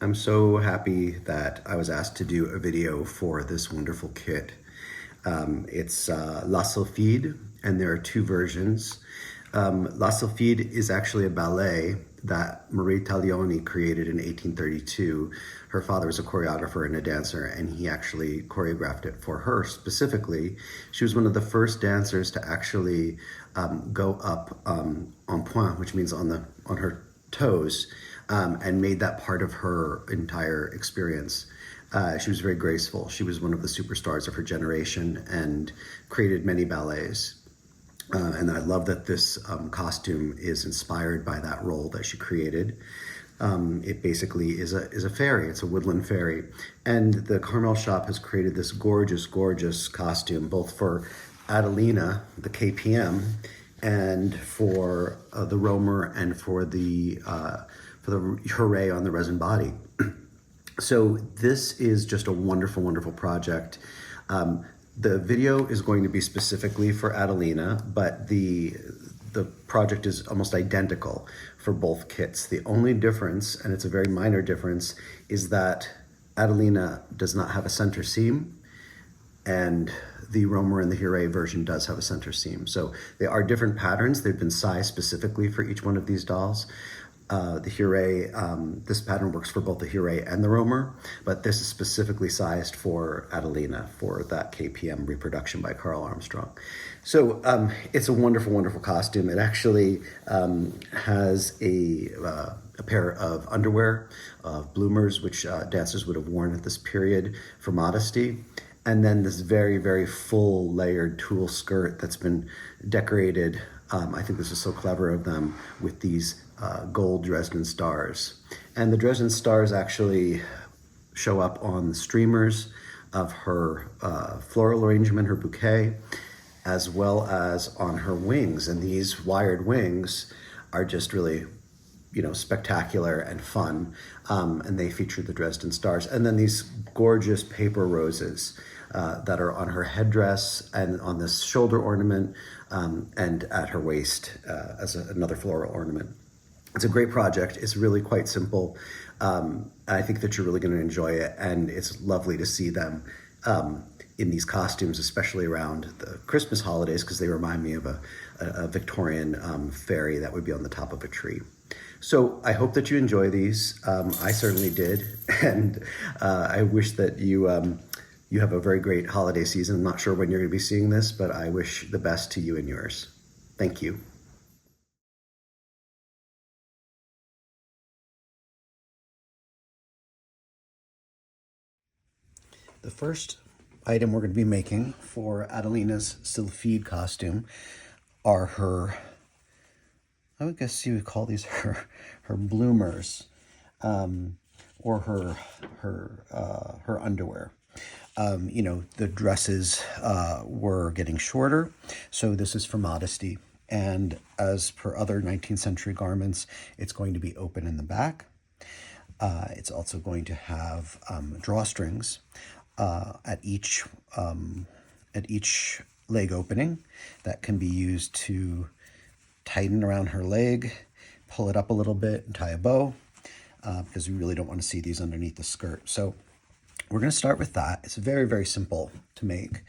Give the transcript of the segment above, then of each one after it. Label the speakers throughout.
Speaker 1: I'm so happy that I was asked to do a video for this wonderful kit. It's La Sylphide, and there are two versions. La Sylphide is actually a ballet that Marie Taglioni created in 1832. Her father was a choreographer and a dancer, and he actually choreographed it for her specifically. She was one of the first dancers to actually go up en pointe, which means on her toes, and made that part of her entire experience. She was very graceful. She was one of the superstars of her generation and created many ballets. And I love that this costume is inspired by that role that she created. It basically is a fairy. It's a woodland fairy. And the Carmel shop has created this gorgeous, gorgeous costume, both for Adelina, the KPM, and for the Rohmer, and for the Huret on the resin body. So this is just a wonderful, wonderful project. The video is going to be specifically for Adelina, but the project is almost identical for both kits. The only difference, and it's a very minor difference, is that Adelina does not have a center seam, and the Rohmer and the Huret version does have a center seam. So they are different patterns. They've been sized specifically for each one of these dolls. The Huret, this pattern works for both the Huret and the Rohmer, but this is specifically sized for Adelina for that KPM reproduction by Carl Armstrong. So it's a wonderful, wonderful costume. It actually has a pair of underwear, bloomers, which dancers would have worn at this period for modesty. And then this very, very full layered tulle skirt that's been decorated. I think this is so clever of them with these gold Dresden stars. And the Dresden stars actually show up on the streamers of her floral arrangement, her bouquet, as well as on her wings. And these wired wings are just really, spectacular and fun. And they feature the Dresden stars. And then these gorgeous paper roses that are on her headdress and on this shoulder ornament, and at her waist as another floral ornament. It's a great project. It's really quite simple. I think that you're really going to enjoy it, and it's lovely to see them in these costumes, especially around the Christmas holidays, because they remind me of a Victorian fairy that would be on the top of a tree. So I hope that you enjoy these. I certainly did, and I wish that you have a very great holiday season. I'm not sure when you're going to be seeing this, but I wish the best to you and yours. Thank you. The first item we're going to be making for Adelina's Sylphide costume are her, I would guess you would call these her bloomers, or her underwear. The dresses were getting shorter, so this is for modesty. And as per other 19th century garments, it's going to be open in the back. It's also going to have drawstrings at each leg opening that can be used to tighten around her leg, pull it up a little bit, and tie a bow, because we really don't want to see these underneath the skirt. So we're going to start with that. It's very, very simple to make.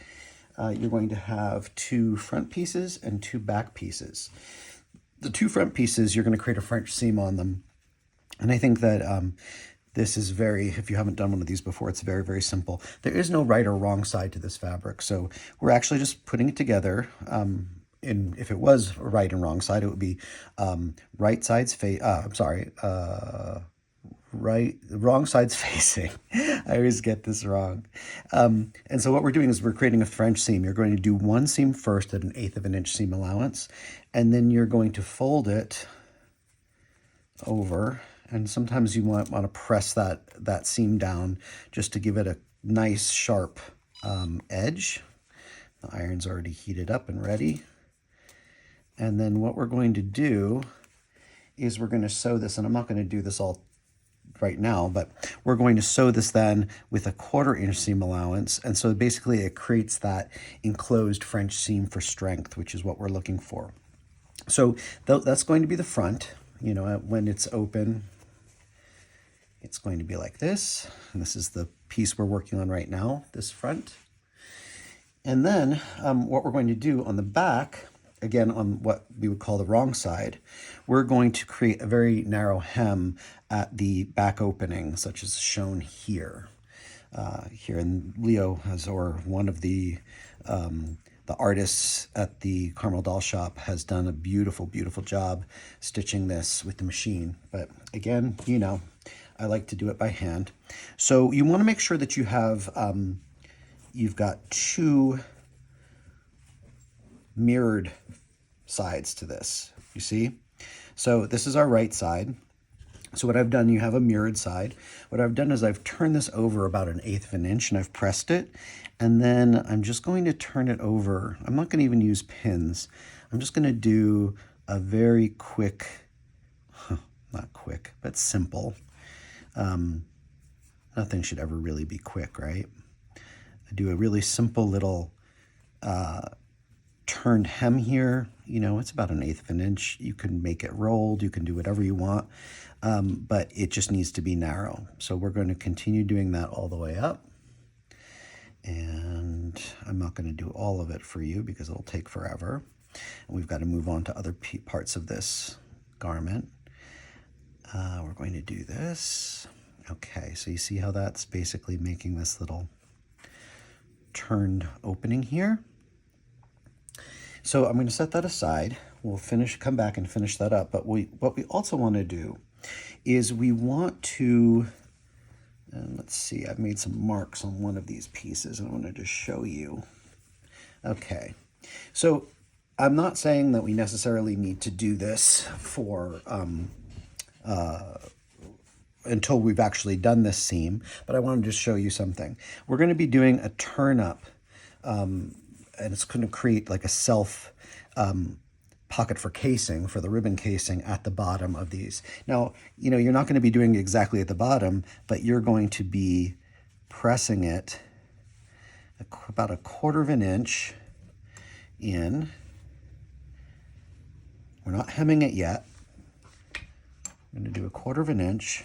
Speaker 1: You're going to have two front pieces and two back pieces. The two front pieces, you're going to create a French seam on them. And I think that this is if you haven't done one of these before, it's very, very simple. There is no right or wrong side to this fabric. So we're actually just putting it together. If it was a right and wrong side, it would be right sides wrong sides facing. I always get this wrong. And so what we're doing is we're creating a French seam. You're going to do one seam first at 1/8 of an inch seam allowance, and then you're going to fold it over. And sometimes you want to press that seam down just to give it a nice sharp edge. The iron's already heated up and ready. And then what we're going to do is we're going to sew this, and I'm not going to do this all right now, but we're going to sew this then with a 1/4 inch seam allowance. And so basically it creates that enclosed French seam for strength, which is what we're looking for. So that's going to be the front, when it's open. it's going to be like this. And this is the piece we're working on right now, this front. And then what we're going to do on the back, again, on what we would call the wrong side, we're going to create a very narrow hem at the back opening, such as shown here. Here, and Leo has, or one of the artists at the Carmel Doll Shop has done a beautiful, beautiful job stitching this with the machine. But again, you know, I like to do it by hand. So you want to make sure that you have, you've got two mirrored sides to this, you see? So this is our right side. So what I've done, you have a mirrored side. What I've done is I've turned this over about 1/8 of an inch and I've pressed it. And then I'm just going to turn it over. I'm not going to even use pins. I'm just going to do a very quick, not quick, but simple. Nothing should ever really be quick, right? I do a really simple little turned hem here. You know, it's about 1/8 of an inch. You can make it rolled. You can do whatever you want, but it just needs to be narrow. So we're going to continue doing that all the way up. And I'm not going to do all of it for you because it'll take forever. And we've got to move on to other parts of this garment. We're going to do this. Okay, so you see how that's basically making this little turned opening here. So I'm going to set that aside. We'll come back and finish that up. But what we also want to do is we want to, and let's see, I've made some marks on one of these pieces and I want to just show you. Okay, so I'm not saying that we necessarily need to do this for until we've actually done this seam, but I want to just show you something. We're going to be doing a turn up, and it's going to create like a self pocket for casing, for the ribbon casing at the bottom of these. Now, you know, you're not going to be doing it exactly at the bottom, but you're going to be pressing it about 1/4 of an inch in. We're not hemming it yet. I'm going to do 1/4 of an inch.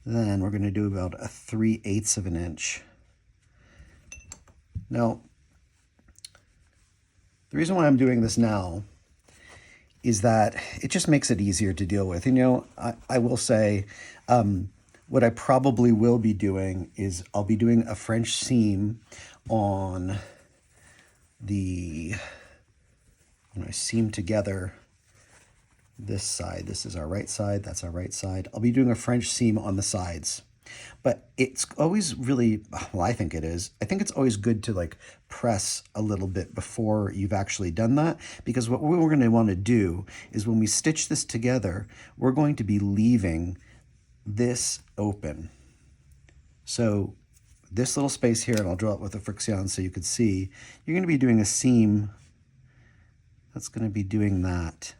Speaker 1: Then we're going to do about 3/8 of an inch. Now, the reason why I'm doing this now is that it just makes it easier to deal with. And, you know, I will say what I probably will be doing is I'll be doing a French seam on the, when I seam together this side. This is our right side, that's our right side. I'll be doing a French seam on the sides. But it's always really, well, I think it is. I think it's always good to like press a little bit before you've actually done that, because what we're going to want to do is when we stitch this together, we're going to be leaving this open. So this little space here, and I'll draw it with a friction so you can see, you're going to be doing a seam that's going to be doing that.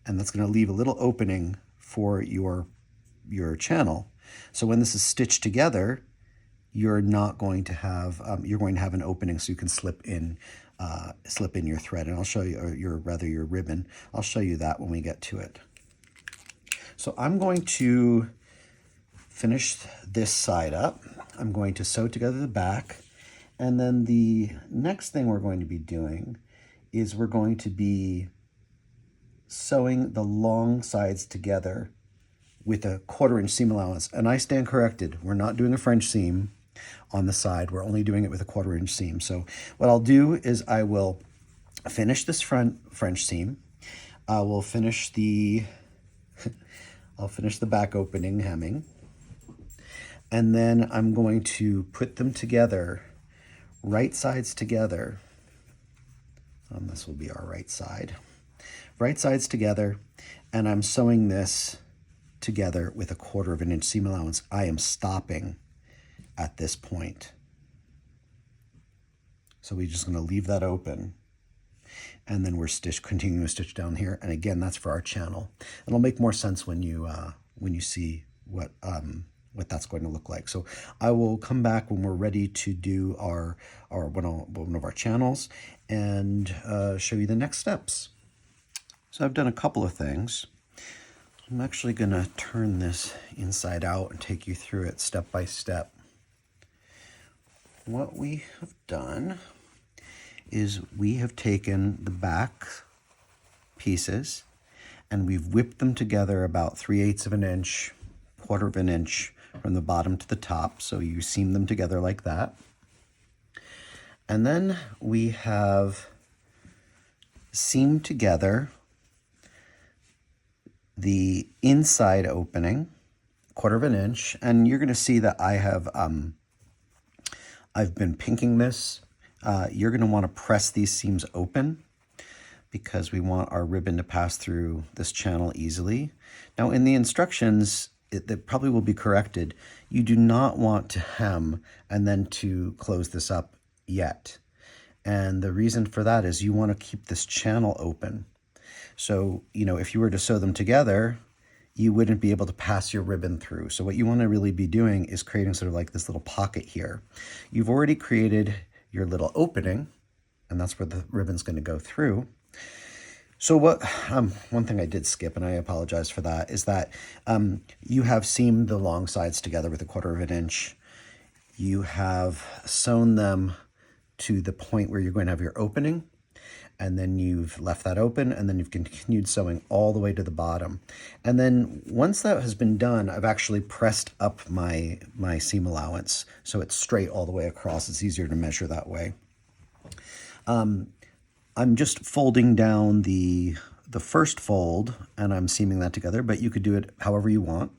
Speaker 1: And that's going to leave a little opening for your channel. So when this is stitched together, you're not going to have, you're going to have an opening so you can slip in your thread. And I'll show you, or your ribbon. I'll show you that when we get to it. So I'm going to finish this side up. I'm going to sew together the back. And then the next thing we're going to be doing is we're going to be sewing the long sides together with a 1/4 inch seam allowance. And I stand corrected. We're not doing a French seam on the side. We're only doing it with a 1/4 inch seam. So what I'll do is I will finish this front French seam. I will finish the, I'll finish the back opening hemming. And then I'm going to put them together, right sides together. This will be our right side. Right sides together, and I'm sewing this together with a 1/4 of an inch seam allowance. I am stopping at this point. So we're just going to leave that open, and then we're continuing to stitch down here. And again, that's for our channel. It'll make more sense when you see what that's going to look like. So I will come back when we're ready to do one of our channels and show you the next steps. So I've done a couple of things. I'm actually going to turn this inside out and take you through it step by step. What we have done is we have taken the back pieces and we've whipped them together about 3/8 of an inch, 1/4 of an inch from the bottom to the top. So you seam them together like that. And then we have seamed together the inside opening, 1/4 of an inch. And you're going to see that I've been pinking this. You're going to want to press these seams open because we want our ribbon to pass through this channel easily. Now in the instructions, that probably will be corrected. You do not want to hem and then to close this up yet. And the reason for that is you want to keep this channel open. So, you know, if you were to sew them together, you wouldn't be able to pass your ribbon through. So what you want to really be doing is creating sort of like this little pocket here. You've already created your little opening, and that's where the ribbon's going to go through. So what, one thing I did skip, and I apologize for that, is that you have seamed the long sides together with 1/4 of an inch. You have sewn them to the point where you're going to have your opening, and then you've left that open, and then you've continued sewing all the way to the bottom. And then once that has been done, I've actually pressed up my seam allowance so it's straight all the way across. It's easier to measure that way. I'm just folding down the first fold, and I'm seaming that together, but you could do it however you want.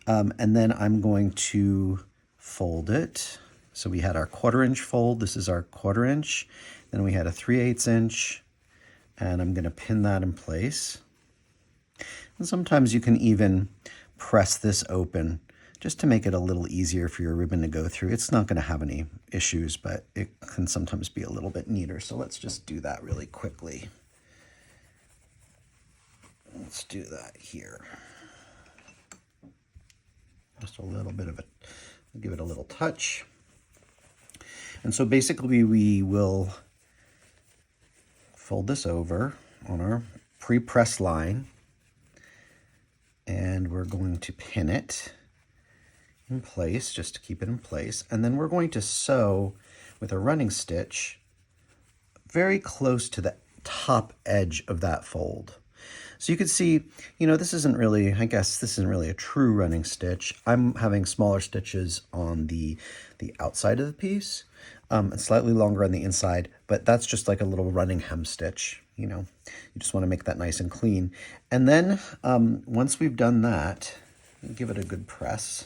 Speaker 1: And then I'm going to fold it. So we had our 1/4 inch fold. This is our 1/4 inch. Then we had a 3/8 inch, and I'm going to pin that in place. And sometimes you can even press this open just to make it a little easier for your ribbon to go through. It's not going to have any issues, but it can sometimes be a little bit neater. So let's just do that really quickly. Let's do that here. Just a little bit of it, give it a little touch. And so basically we will fold this over on our pre-press line, and we're going to pin it in place just to keep it in place. And then we're going to sew with a running stitch very close to the top edge of that fold. So you can see, you know, this isn't really, I guess this isn't really a true running stitch. I'm having smaller stitches on the outside of the piece, and slightly longer on the inside, but that's just like a little running hem stitch. You know, you just want to make that nice and clean. And then once we've done that, give it a good press,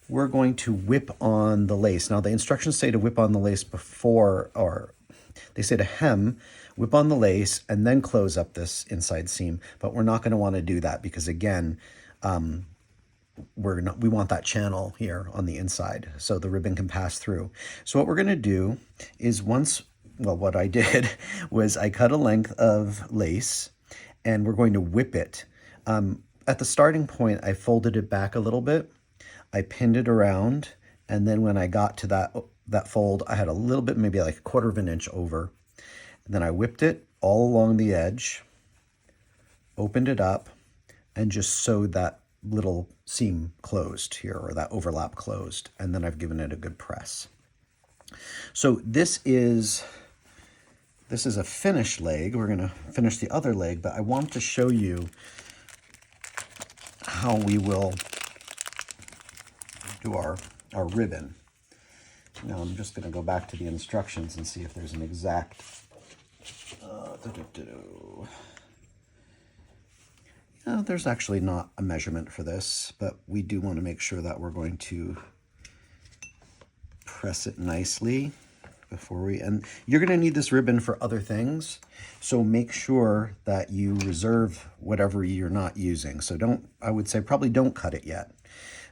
Speaker 1: we're going to whip on the lace. Now the instructions say to whip on the lace before, or they say to hem, whip on the lace, and then close up this inside seam. But we're not going to want to do that because, again, we want that channel here on the inside so the ribbon can pass through. So what we're going to do is what I did was I cut a length of lace, and we're going to whip it. At the starting point, I folded it back a little bit. I pinned it around, and then when I got to that fold, I had a little bit, maybe like 1/4 of an inch over. And then I whipped it all along the edge, opened it up, and just sewed that little seam closed here, or that overlap closed, and then I've given it a good press. So this is a finished leg. We're going to finish the other leg, but I want to show you how we will do our ribbon. Now I'm just going to go back to the instructions and see if there's an exact there's actually not a measurement for this, but we do want to make sure that we're going to press it nicely before and you're going to need this ribbon for other things, so make sure that you reserve whatever you're not using. So I would say probably don't cut it yet.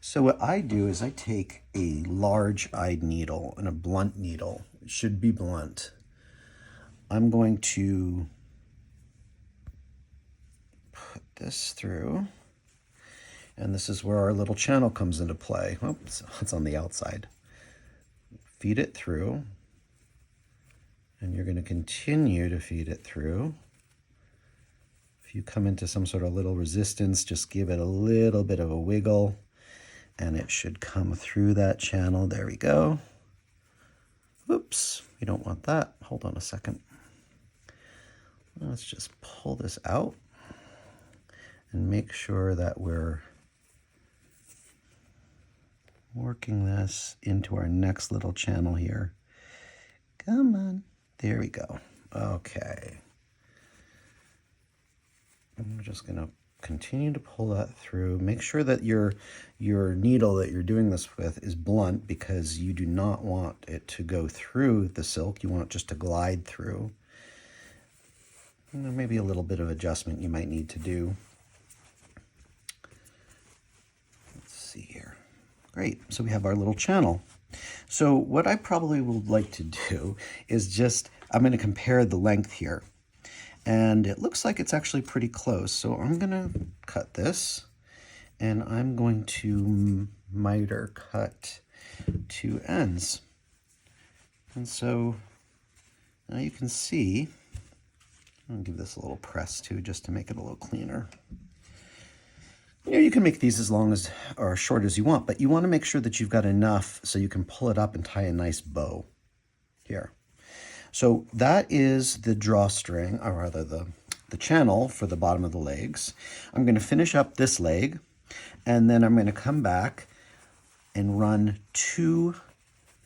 Speaker 1: So what I do is I take a large-eyed needle and a blunt needle. It should be blunt. I'm going to put this through, and this is where our little channel comes into play. Oops, it's on the outside. Feed it through, and you're going to continue to feed it through. If you come into some sort of little resistance, just give it a little bit of a wiggle and it should come through that channel. There we go. Oops, we don't want that. Hold on a second. Let's just pull this out and make sure that we're working this into our next little channel here. Come on. There we go. Okay. I'm just going to continue to pull that through. Make sure that your needle that you're doing this with is blunt, because you do not want it to go through the silk. You want it just to glide through. And there may be a little bit of adjustment you might need to do. Let's see here. Great. So we have our little channel. So what I probably would like to do is just, I'm going to compare the length here. And it looks like it's actually pretty close. So I'm going to cut this, and I'm going to miter cut 2 ends. And so now you can see, I'll give this a little press too, just to make it a little cleaner. You know, you can make these as long as or short as you want, but you want to make sure that you've got enough so you can pull it up and tie a nice bow here. So that is the drawstring, or rather the channel for the bottom of the legs. I'm going to finish up this leg, and then I'm going to come back and run 2,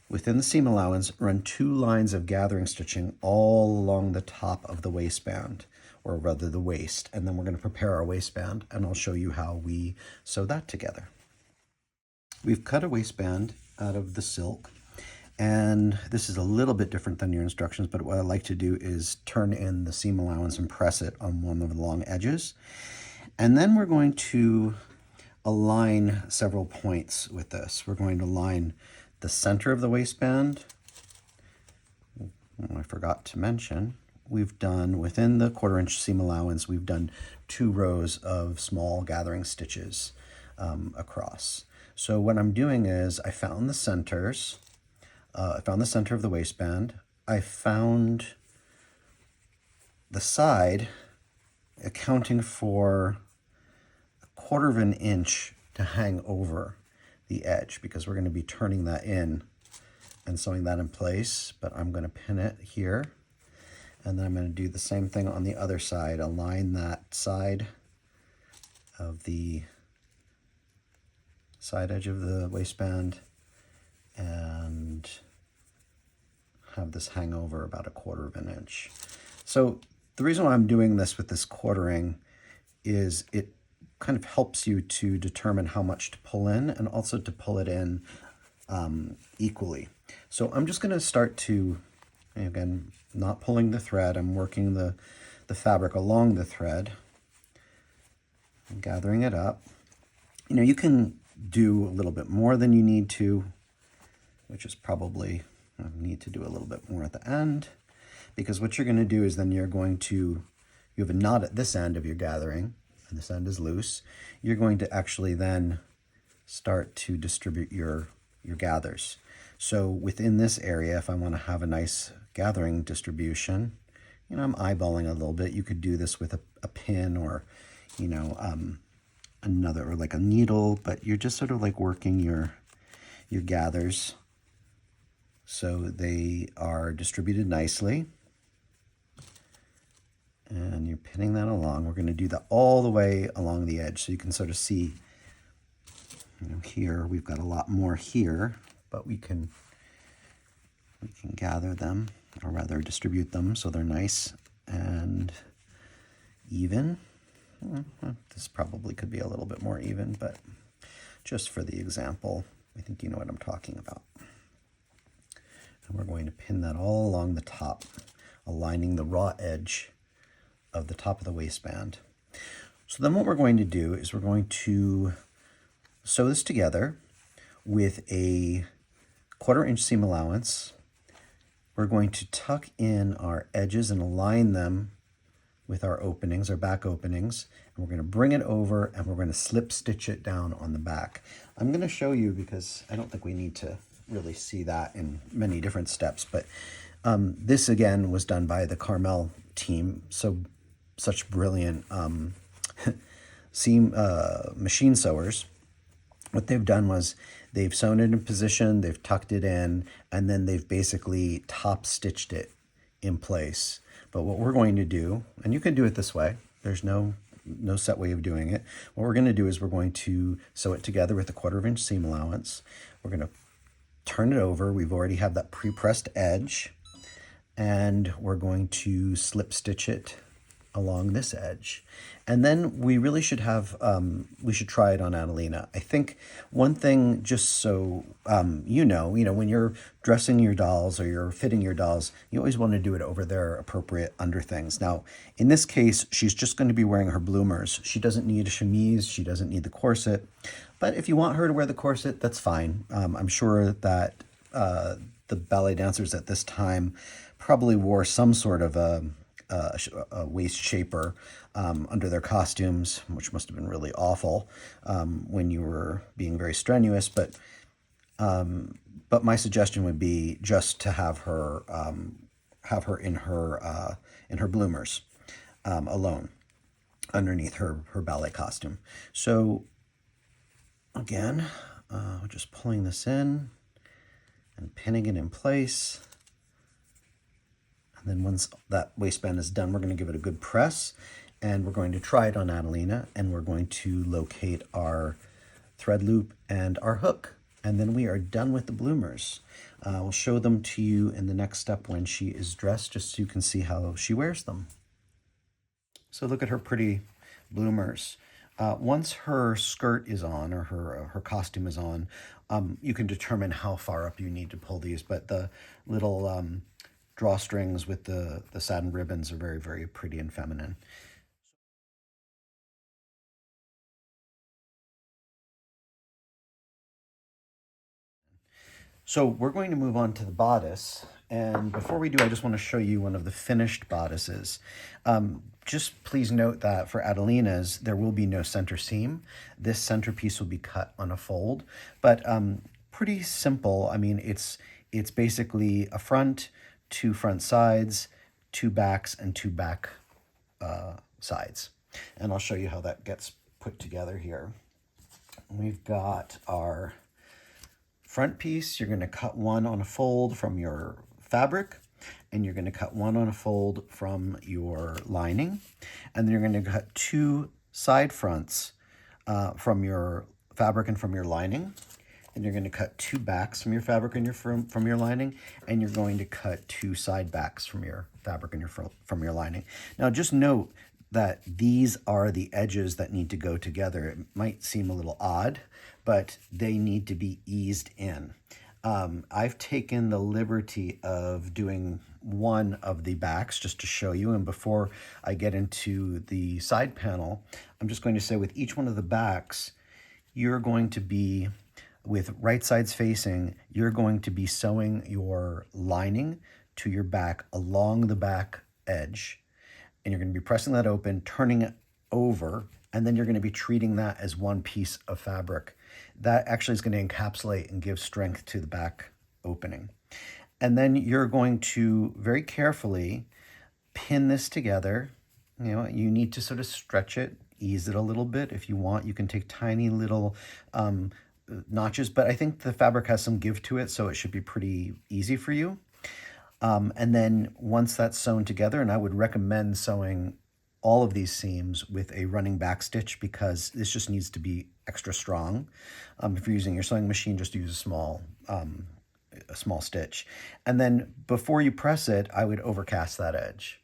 Speaker 1: within the seam allowance, run 2 lines of gathering stitching all along the top of the waistband, or rather the waist. And then we're going to prepare our waistband, and I'll show you how we sew that together. We've cut a waistband out of the silk. And this is a little bit different than your instructions, but what I like to do is turn in the seam allowance and press it on one of the long edges. And then we're going to align several points with this. We're going to line the center of the waistband. I forgot to mention, we've done, within the 1/4 inch seam allowance, we've done 2 rows of small gathering stitches across. So what I'm doing is I found the centers. I found the center of the waistband. I found the side, accounting for 1/4 inch to hang over the edge, because we're going to be turning that in and sewing that in place. But I'm going to pin it here, and then I'm going to do the same thing on the other side. Align that side of the side edge of the waistband and have this hang over about 1/4 inch. So the reason why I'm doing this with this quartering is it kind of helps you to determine how much to pull in, and also to pull it in equally. So I'm just going to start to, again, not pulling the thread, I'm working the fabric along the thread and gathering it up. You know, you can do a little bit more than you need to, which is probably, I need to do a little bit more at the end, because what you're going to do is then you're going to, you have a knot at this end of your gathering, and this end is loose. You're going to actually then start to distribute your gathers. So within this area, if I want to have a nice gathering distribution, you know, I'm eyeballing a little bit. You could do this with a pin, or, you know, another, or like a needle, but you're just sort of like working your gathers so they are distributed nicely. And you're pinning that along. We're going to do that all the way along the edge, so you can sort of see, you know, here we've got a lot more here, but we can gather them, or rather distribute them, so they're nice and even. Well, this probably could be a little bit more even, but just for the example, I think you know what I'm talking about. And we're going to pin that all along the top, aligning the raw edge of the top of the waistband. So then what we're going to do is we're going to sew this together with a 1/4 inch seam allowance. We're going to tuck in our edges and align them with our openings, our back openings, and we're going to bring it over, and we're going to slip stitch it down on the back. I'm going to show you, because I don't think we need to really see that in many different steps, but this again was done by the Carmel team. So such brilliant seam machine sewers. What they've done was they've sewn it in position, they've tucked it in, and then they've basically top stitched it in place. But what we're going to do, and you can do it this way, there's no set way of doing it. What we're going to do is we're going to sew it together with a 1/4 inch seam allowance. We're going to turn it over. We've already have that pre-pressed edge, and we're going to slip stitch it along this edge. And then we really should have, we should try it on Adelina. I think one thing, just so you know, when you're dressing your dolls or you're fitting your dolls, you always want to do it over their appropriate underthings. Now, in this case, she's just going to be wearing her bloomers. She doesn't need a chemise, she doesn't need the corset. But if you want her to wear the corset, that's fine. I'm sure that the ballet dancers at this time probably wore some sort of a waist shaper under their costumes, which must have been really awful when you were being very strenuous. But my suggestion would be just to have her in her bloomers alone underneath her ballet costume. So again, just pulling this in and pinning it in place. And then once that waistband is done, we're going to give it a good press, and we're going to try it on Adelina, and we're going to locate our thread loop and our hook. And then we are done with the bloomers. We'll show them to you in the next step when she is dressed, just so you can see how she wears them. So look at her pretty bloomers. Once her skirt is on, or her costume is on, you can determine how far up you need to pull these, but the little drawstrings with the satin ribbons are very, very pretty and feminine. So we're going to move on to the bodice. And before we do, I just want to show you one of the finished bodices. Just please note that for Adelina's, there will be no center seam. This centerpiece will be cut on a fold, but pretty simple. I mean, it's basically a front, 2 front sides, 2 backs, and 2 back sides. And I'll show you how that gets put together here. We've got our front piece. You're going to cut one on a fold from your fabric, and you're going to cut one on a fold from your lining, and then you're going to cut 2 side fronts from your fabric and from your lining. And you're going to cut 2 backs from your fabric and from your lining, and you're going to cut 2 side backs from your fabric and from your lining. Now, just note that these are the edges that need to go together. It might seem a little odd, but they need to be eased in. I've taken the liberty of doing one of the backs just to show you, and before I get into the side panel, I'm just going to say with each one of the backs, you're going to be, with right sides facing, you're going to be sewing your lining to your back along the back edge. And you're going to be pressing that open, turning it over, and then you're going to be treating that as one piece of fabric. That actually is going to encapsulate and give strength to the back opening. And then you're going to very carefully pin this together. You need to sort of stretch it, ease it a little bit. If you want, you can take tiny little notches, but I think the fabric has some give to it, so it should be pretty easy for you. And then once that's sewn together, and I would recommend sewing all of these seams with a running back stitch, because this just needs to be extra strong. If you're using your sewing machine, just use a small stitch. And then before you press it, I would overcast that edge.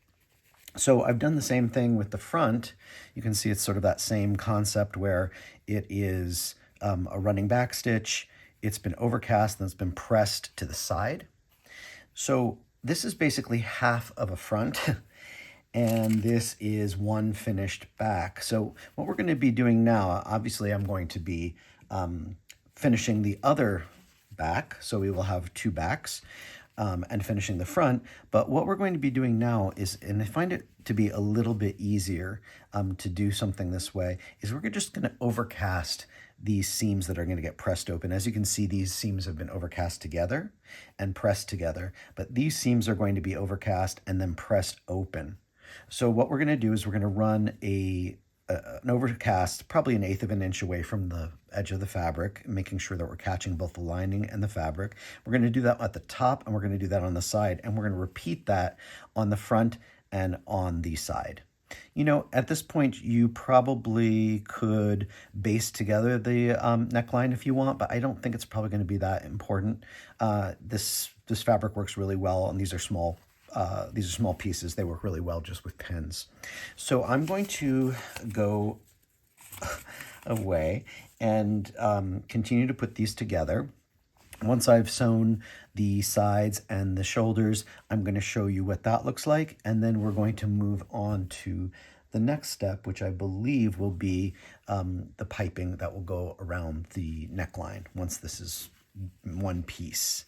Speaker 1: So I've done the same thing with the front. You can see it's sort of that same concept where it is a running back stitch. It's been overcast and it's been pressed to the side. So this is basically half of a front and this is one finished back. So what we're going to be doing now, obviously I'm going to be finishing the other back. So we will have 2 backs and finishing the front. But what we're going to be doing now is, and I find it to be a little bit easier to do something this way, is we're just going to overcast these seams that are going to get pressed open. As you can see, these seams have been overcast together and pressed together, but these seams are going to be overcast and then pressed open. So what we're going to do is we're going to run an overcast, probably 1/8 of an inch away from the edge of the fabric, making sure that we're catching both the lining and the fabric. We're going to do that at the top, and we're going to do that on the side, and we're going to repeat that on the front and on the side. You know, at this point, you probably could baste together the neckline if you want, but I don't think it's probably going to be that important. This fabric works really well, and these are small pieces. They work really well just with pins. So I'm going to go away and continue to put these together. Once I've sewn the sides and the shoulders, I'm going to show you what that looks like, and then we're going to move on to the next step, which I believe will be the piping that will go around the neckline once this is one piece.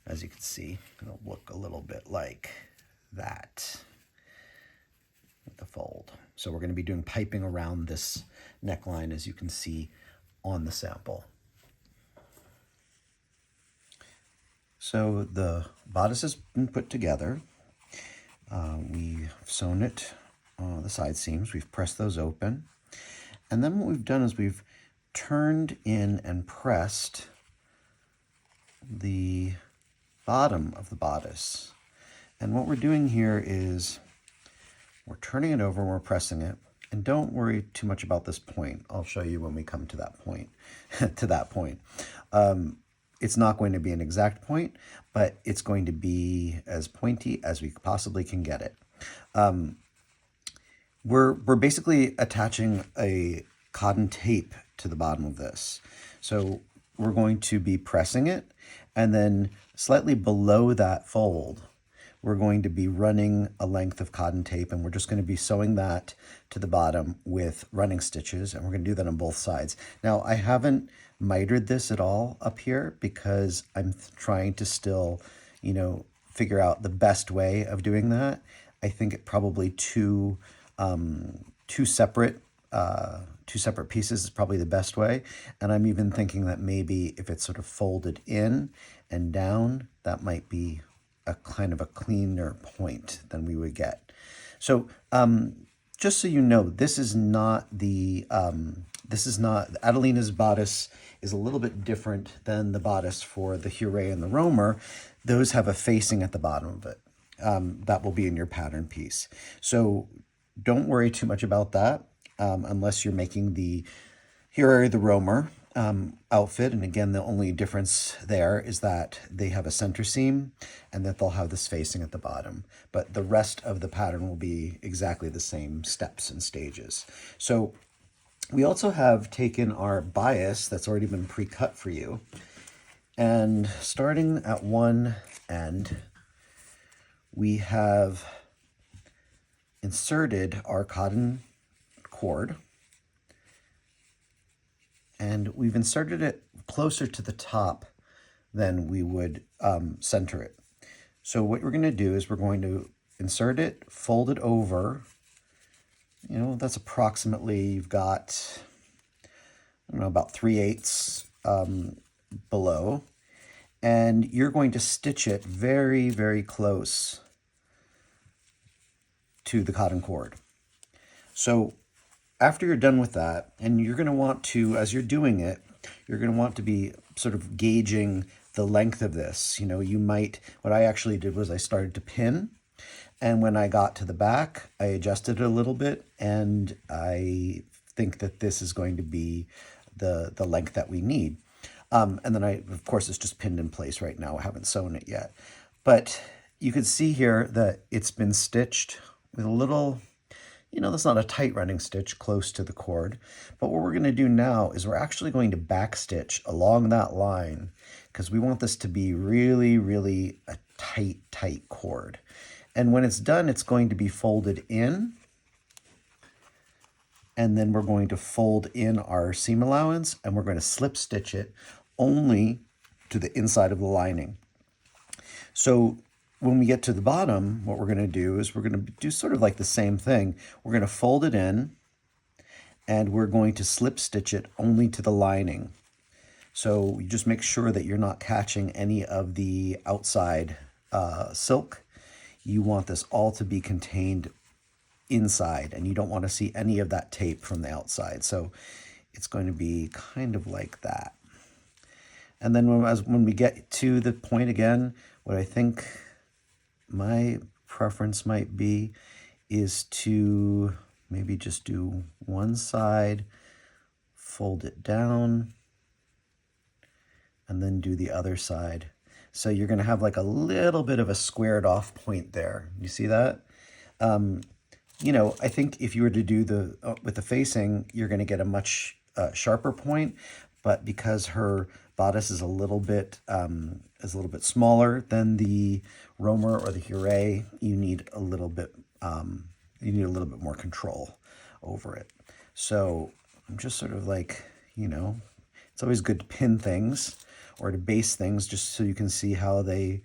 Speaker 1: As you can see, it'll look a little bit like that with the fold. So we're going to be doing piping around this neckline, as you can see on the sample. So the bodice has been put together. We've sewn it, the side seams, we've pressed those open. And then what we've done is we've turned in and pressed the bottom of the bodice. And what we're doing here is we're turning it over and we're pressing it. And don't worry too much about this point. I'll show you when we come to that point. It's not going to be an exact point, but it's going to be as pointy as we possibly can get it. We're basically attaching a cotton tape to the bottom of this. So we're going to be pressing it, and then slightly below that fold, we're going to be running a length of cotton tape, and we're just going to be sewing that to the bottom with running stitches, and we're going to do that on both sides. Now, I haven't mitered this at all up here because I'm trying to still, figure out the best way of doing that. I think it probably two separate pieces is probably the best way. And I'm even thinking that maybe if it's sort of folded in and down, that might be a kind of a cleaner point than we would get. So just so you know, this is not Adelina's bodice is a little bit different than the bodice for the Huret and the Rohmer. Those have a facing at the bottom of it. That will be in your pattern piece. So don't worry too much about that unless you're making the Huret, the Rohmer outfit. And again, the only difference there is that they have a center seam and that they'll have this facing at the bottom. But the rest of the pattern will be exactly the same steps and stages. So we also have taken our bias that's already been pre-cut for you, and starting at one end, we have inserted our cotton cord, and we've inserted it closer to the top than we would center it. So what we're going to do is we're going to insert it, fold it over. That's approximately, you've got, about 3/8 below. And you're going to stitch it very, very close to the cotton cord. So after you're done with that, and you're going to want to, as you're doing it, you're going to want to be sort of gauging the length of this. What I actually did was I started to pin. And when I got to the back, I adjusted it a little bit, and I think that this is going to be the length that we need. And then of course, it's just pinned in place right now. I haven't sewn it yet. But you can see here that it's been stitched with a little, that's not a tight running stitch close to the cord. But what we're going to do now is we're actually going to back stitch along that line because we want this to be really, really a tight cord. And when it's done, it's going to be folded in. And then we're going to fold in our seam allowance, and we're going to slip stitch it only to the inside of the lining. So when we get to the bottom, what we're going to do is we're going to do sort of like the same thing. We're going to fold it in, and we're going to slip stitch it only to the lining. So you just make sure that you're not catching any of the outside silk. You want this all to be contained inside, and you don't want to see any of that tape from the outside. So it's going to be kind of like that. And then when we get to the point again, what I think my preference might be is to maybe just do one side, fold it down, and then do the other side. So you're going to have like a little bit of a squared off point there. You see that? You know, I think if you were to do the with the facing, you're going to get a much sharper point, but because her bodice is a little bit smaller than the Rohmer or the Huret, you need a little bit more control over it. So I'm just sort of like, you know, it's always good to pin things or to base things just so you can see how they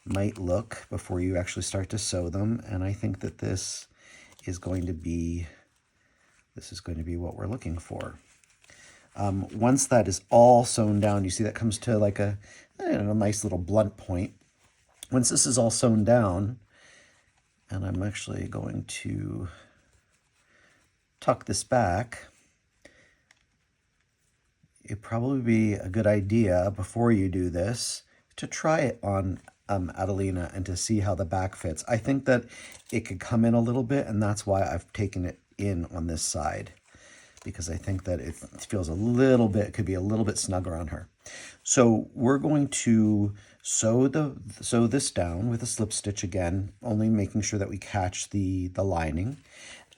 Speaker 1: might look before you actually start to sew them. And I think that this is going to be what we're looking for. Once that is all sewn down, you see that comes to like a nice little blunt point. Once this is all sewn down, and I'm actually going to tuck this back, it'd probably be a good idea before you do this to try it on Adelina and to see how the back fits. I think that it could come in a little bit, and that's why I've taken it in on this side, because I think that it feels could be a little bit snugger on her. So we're going to sew this down with a slip stitch again, only making sure that we catch the lining.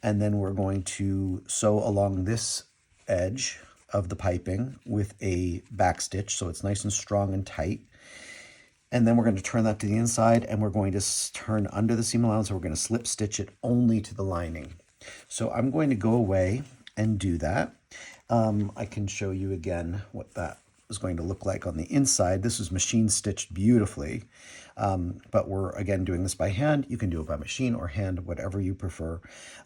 Speaker 1: And then we're going to sew along this edge of the piping with a back stitch, so it's nice and strong and tight. And then we're going to turn that to the inside, and we're going to turn under the seam allowance, so we're going to slip stitch it only to the lining. So I'm going to go away and do that. I can show you again what that is going to look like on the inside. This is machine stitched beautifully, but we're again doing this by hand. You can do it by machine or hand, whatever you prefer.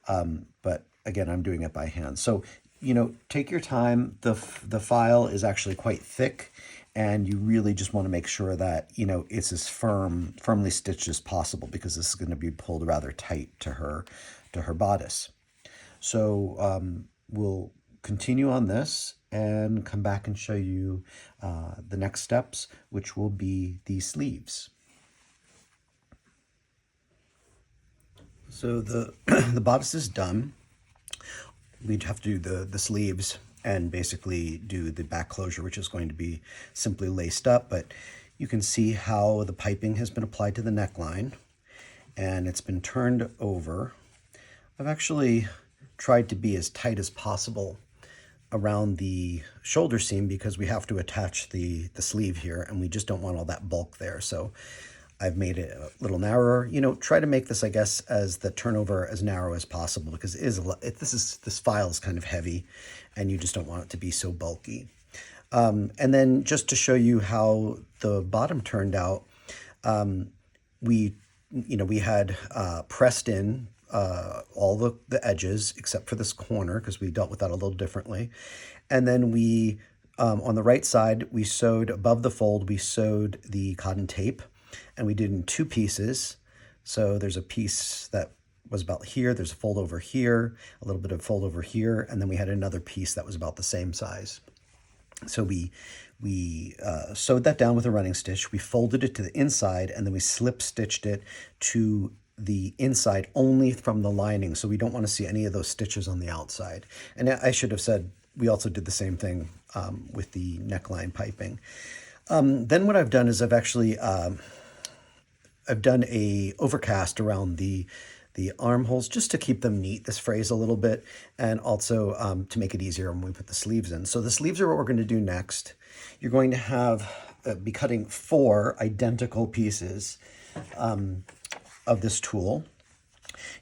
Speaker 1: But again, I'm doing it by hand. So, you know, take your time. The file is actually quite thick, and you really just want to make sure that, you know, it's as firmly stitched as possible, because this is going to be pulled rather tight to her bodice. So we'll continue on this and come back and show you the next steps, which will be the sleeves. So the the bodice is done. We'd have to do the sleeves and basically do the back closure, which is going to be simply laced up, but you can see how the piping has been applied to the neckline and it's been turned over. I've actually tried to be as tight as possible around the shoulder seam because we have to attach the sleeve here, and we just don't want all that bulk there. So I've made it a little narrower. You know, try to make this, I guess, as the turnover as narrow as possible, because this file is kind of heavy and you just don't want it to be so bulky. And then just to show you how the bottom turned out, we had pressed in all the edges except for this corner, because we dealt with that a little differently. And then we, on the right side, we sewed above the fold, we sewed the cotton tape, and we did in two pieces. So there's a piece that was about here, there's a fold over here, a little bit of fold over here, and then we had another piece that was about the same size. So we sewed that down with a running stitch, we folded it to the inside, and then we slip stitched it to the inside only from the lining, so we don't want to see any of those stitches on the outside. And I should have said we also did the same thing with the neckline piping. Then what I've done is I've actually I've done a overcast around the armholes just to keep them neat, this phrase a little bit, and also to make it easier when we put the sleeves in. So the sleeves are what we're going to do next. You're going to have be cutting 4 identical pieces of this tool.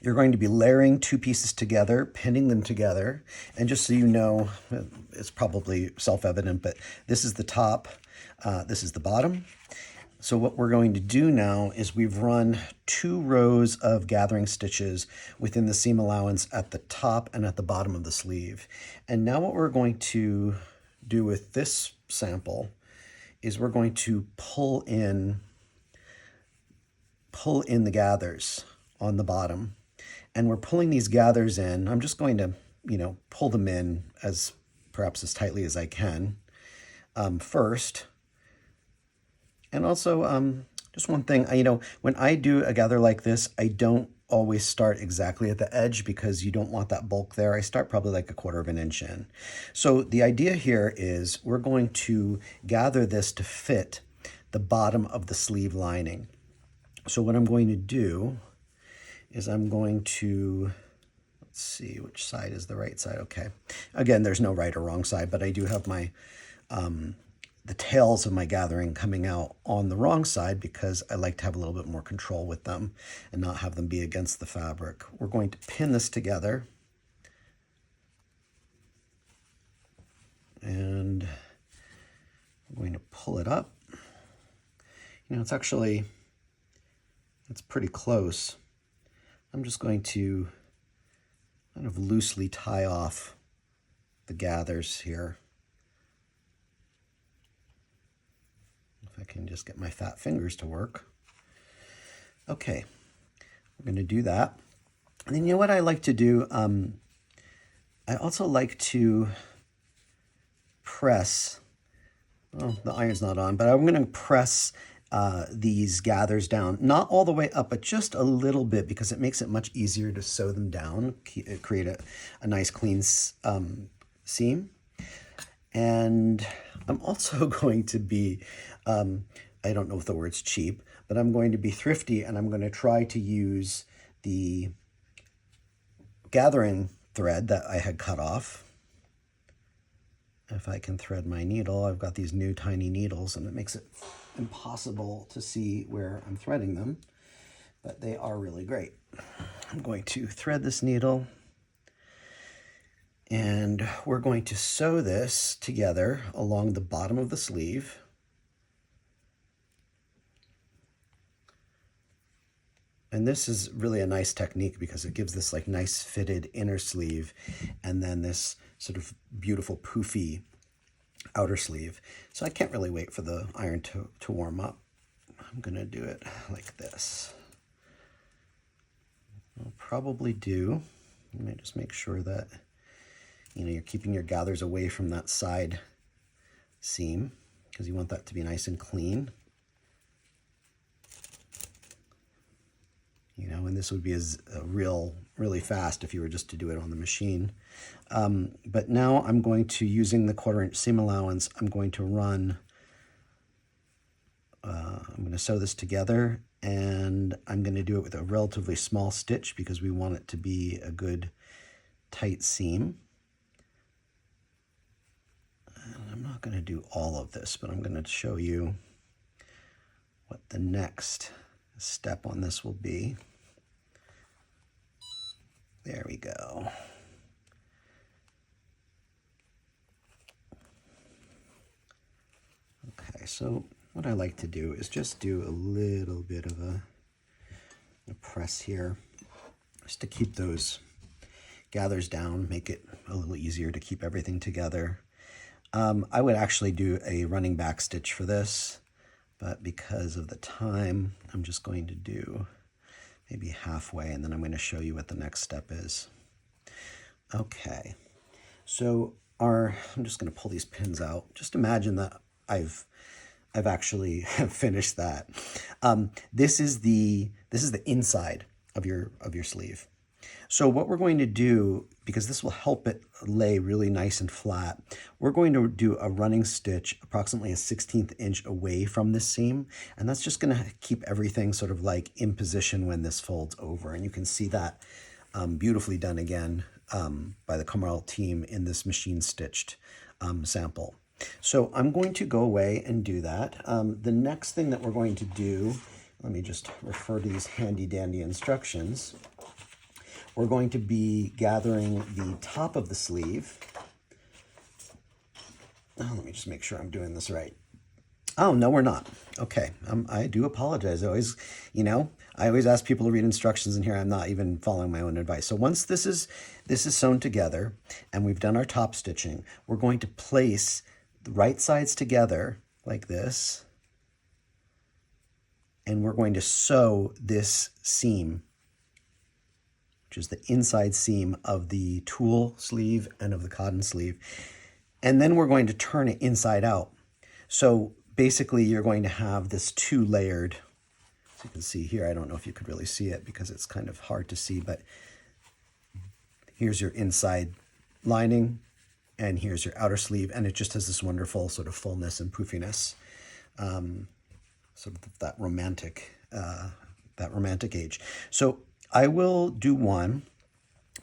Speaker 1: You're going to be layering 2 pieces together, pinning them together, and just so you know, it's probably self-evident, but this is the top, this is the bottom. So what we're going to do now is we've run 2 rows of gathering stitches within the seam allowance at the top and at the bottom of the sleeve. And now what we're going to do with this sample is we're going to pull in the gathers on the bottom, and we're pulling these gathers in. I'm just going to, pull them in perhaps as tightly as I can first. And also, just one thing, when I do a gather like this, I don't always start exactly at the edge because you don't want that bulk there. I start probably like 1/4 of an inch in. So the idea here is we're going to gather this to fit the bottom of the sleeve lining. So what I'm going to do is I'm going to, let's see, which side is the right side? Okay. Again, there's no right or wrong side, but I do have my, the tails of my gathering coming out on the wrong side because I like to have a little bit more control with them and not have them be against the fabric. We're going to pin this together. And I'm going to pull it up. It's pretty close. I'm just going to kind of loosely tie off the gathers here. If I can just get my fat fingers to work. Okay, we're going to do that. And then what I like to do, I also like to press, well, the iron's not on, but I'm going to press these gathers down, not all the way up, but just a little bit because it makes it much easier to sew them down, create a nice clean seam. And I'm also going to be, I don't know if the word's cheap, but I'm going to be thrifty and I'm going to try to use the gathering thread that I had cut off. If I can thread my needle, I've got these new tiny needles and it makes it impossible to see where I'm threading them, but they are really great. I'm going to thread this needle and we're going to sew this together along the bottom of the sleeve. And this is really a nice technique because it gives this like nice fitted inner sleeve and then this sort of beautiful poofy outer sleeve. So I can't really wait for the iron to warm up. I'm gonna do it like this. I'll probably do, let me just make sure that you're keeping your gathers away from that side seam because you want that to be nice and clean. And this would be really fast if you were just to do it on the machine. But now I'm going to, using the 1/4 inch seam allowance, I'm going to run, I'm going to sew this together and I'm going to do it with a relatively small stitch because we want it to be a good tight seam. And I'm not going to do all of this, but I'm going to show you what the next step on this will be. There we go. Okay, so what I like to do is just do a little bit of a press here, just to keep those gathers down, make it a little easier to keep everything together. I would actually do a running back stitch for this, but because of the time, I'm just going to do maybe halfway, and then I'm going to show you what the next step is. Okay, so I'm just going to pull these pins out. Just imagine that I've actually finished that. This is the inside of your sleeve. So what we're going to do, because this will help it lay really nice and flat, we're going to do a running stitch approximately a 1/16 inch away from this seam. And that's just going to keep everything sort of like in position when this folds over. And you can see that beautifully done again by the Carmel team in this machine stitched sample. So I'm going to go away and do that. The next thing that we're going to do, let me just refer to these handy dandy instructions. We're going to be gathering the top of the sleeve. Oh, let me just make sure I'm doing this right. Oh, no, we're not. Okay, I do apologize. I always ask people to read instructions, and here I'm not even following my own advice. So once this is sewn together and we've done our top stitching, we're going to place the right sides together like this, and we're going to sew this seam which is the inside seam of the tulle sleeve and of the cotton sleeve. And then we're going to turn it inside out. So basically you're going to have this two-layered, as you can see here, I don't know if you could really see it because it's kind of hard to see, but here's your inside lining and here's your outer sleeve, and it just has this wonderful sort of fullness and poofiness, sort of that romantic age. So I will do one.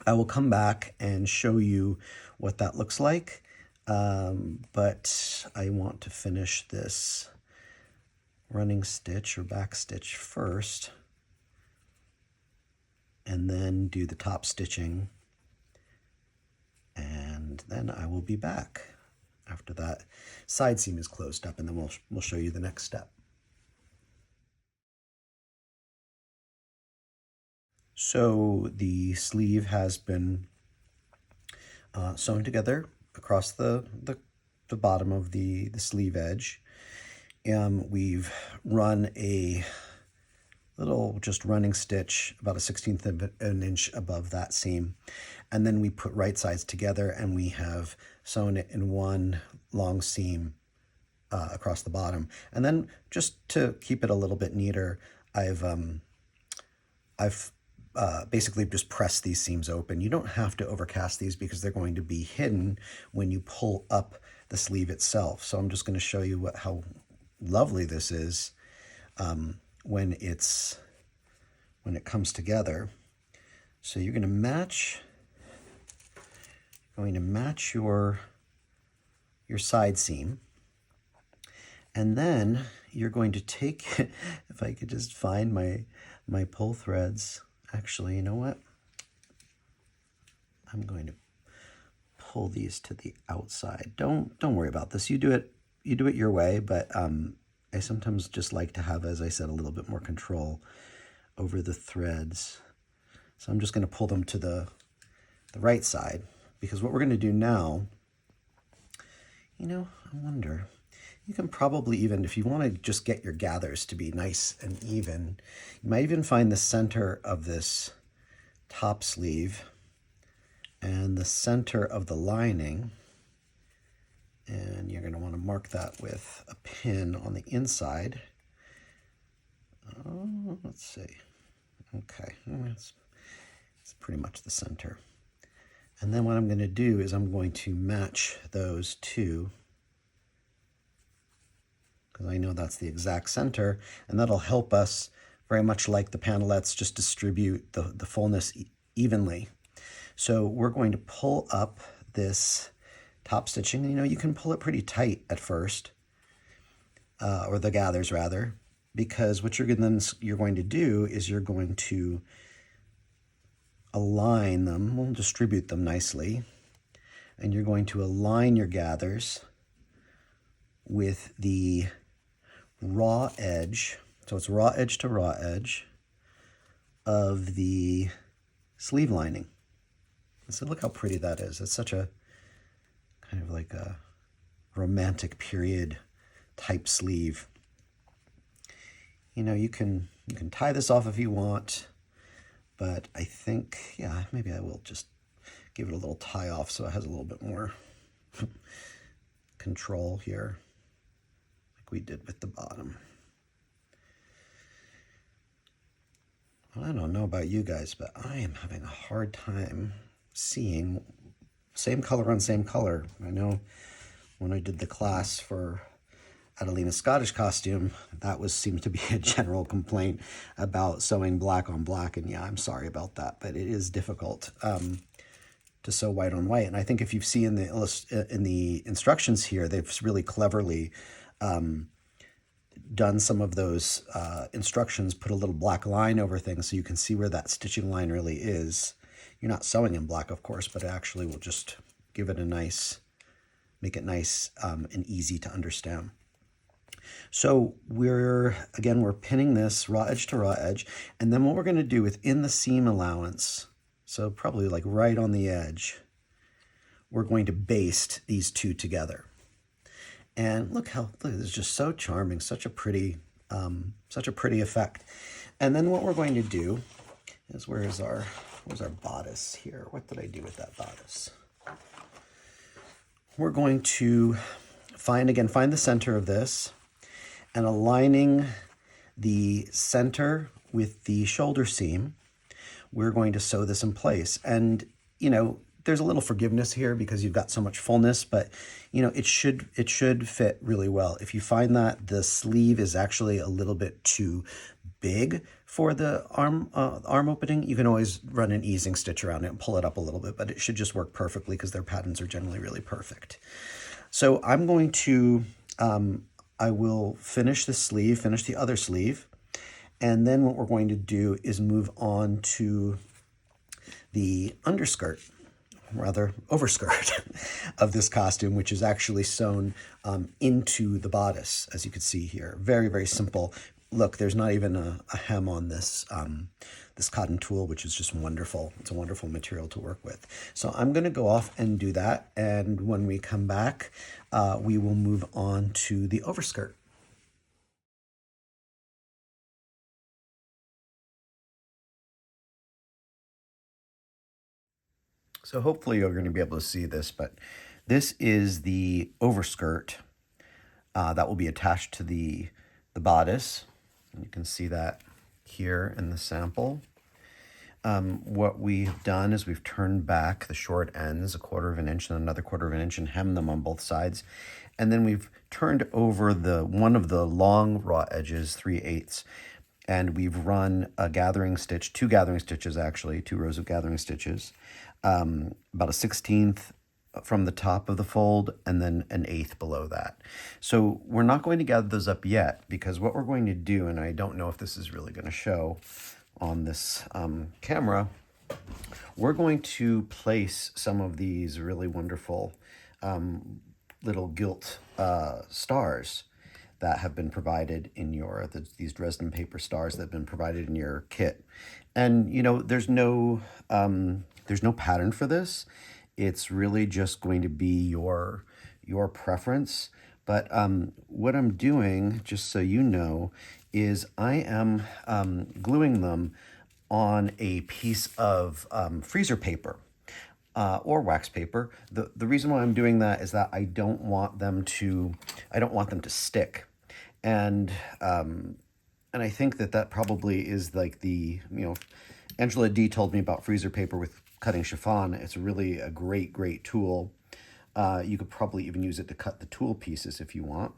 Speaker 1: I will come back and show you what that looks like, but I want to finish this running stitch or back stitch first, and then do the top stitching, and then I will be back after that side seam is closed up, and then we'll show you the next step. So the sleeve has been sewn together across the bottom of the sleeve edge. We've run a little just running stitch about a 1/16 of an inch above that seam, and then we put right sides together and we have sewn it in one long seam across the bottom. And then just to keep it a little bit neater, I've basically just press these seams open. You don't have to overcast these because they're going to be hidden when you pull up the sleeve itself. So I'm just going to show you how lovely this is when it comes together. So you're going to match your side seam, and then you're going to take, if I could just find my pull threads. Actually, you know what? I'm going to pull these to the outside. Don't worry about this. You do it your way, but I sometimes just like to have, as I said, a little bit more control over the threads. So I'm just going to pull them to the right side, because what we're going to do now, I wonder, you can probably even, if you want to just get your gathers to be nice and even, you might even find the center of this top sleeve and the center of the lining, and you're going to want to mark that with a pin on the inside. Let's see. Okay, it's pretty much the center. And then what I'm going to do is I'm going to match those two, because I know that's the exact center, and that'll help us, very much like the panelettes, just distribute the fullness evenly. So we're going to pull up this top stitching. You can pull it pretty tight at first, or the gathers rather, because what you're going to do is you're going to align them, we'll distribute them nicely, and you're going to align your gathers with the raw edge, so it's raw edge to raw edge of the sleeve lining. So look how pretty that is. It's such a kind of like a romantic period type sleeve. You can tie this off if you want, but I think, yeah, maybe I will just give it a little tie off so it has a little bit more control here, like we did with the bottom. Well, I don't know about you guys, but I am having a hard time seeing same color on same color. I know when I did the class for Adelina's Scottish costume, that seemed to be a general complaint about sewing black on black, and yeah, I'm sorry about that, but it is difficult to sew white on white. And I think if you see in the instructions here, they've really cleverly done some of those instructions, put a little black line over things so you can see where that stitching line really is. You're not sewing in black, of course, but it actually will just give it make it nice and easy to understand. So we're pinning this raw edge to raw edge, and then what we're going to do within the seam allowance, so probably like right on the edge, we're going to baste these two together. And look, this is just so charming, such a pretty effect. And then what we're going to do is, where is our where's our bodice here? What did I do with that bodice? We're going to find the center of this, and aligning the center with the shoulder seam, we're going to sew this in place. And, you know, there's a little forgiveness here because you've got so much fullness, but, you know, it should fit really well. If you find that the sleeve is actually a little bit too big for the arm opening, you can always run an easing stitch around it and pull it up a little bit, but it should just work perfectly because their patterns are generally really perfect. So I'm going to, I will finish the sleeve, finish the other sleeve, and then what we're going to do is move on to the underskirt, rather overskirt of this costume, which is actually sewn into the bodice, as you can see here. Very, very simple. Look, there's not even a hem on this this cotton tulle, which is just wonderful. It's a wonderful material to work with. So I'm going to go off and do that, and when we come back, we will move on to the overskirt. So hopefully you're going to be able to see this, but this is the overskirt that will be attached to the bodice. You can see that here in the sample. What we've done is we've turned back the short ends 1/4 inch and another 1/4 inch and hemmed them on both sides. And then we've turned over one of the long raw edges, 3/8, and we've run a gathering stitch, 2 gathering stitches actually, 2 rows of gathering stitches, about a 1/16 from the top of the fold and then an 1/8 below that. So we're not going to gather those up yet because what we're going to do, and I don't know if this is really going to show on this camera, we're going to place some of these really wonderful little gilt stars that have been provided in these Dresden paper stars that have been provided in your kit. And, you know, there's no pattern for this. It's really just going to be your preference. But what I'm doing, just so you know, is I am gluing them on a piece of freezer paper or wax paper. The reason why I'm doing that is that I don't want them to stick. And I think that probably is like Angela D told me about freezer paper with cutting chiffon. It's really a great tool. You could probably even use it to cut the tulle pieces if you want.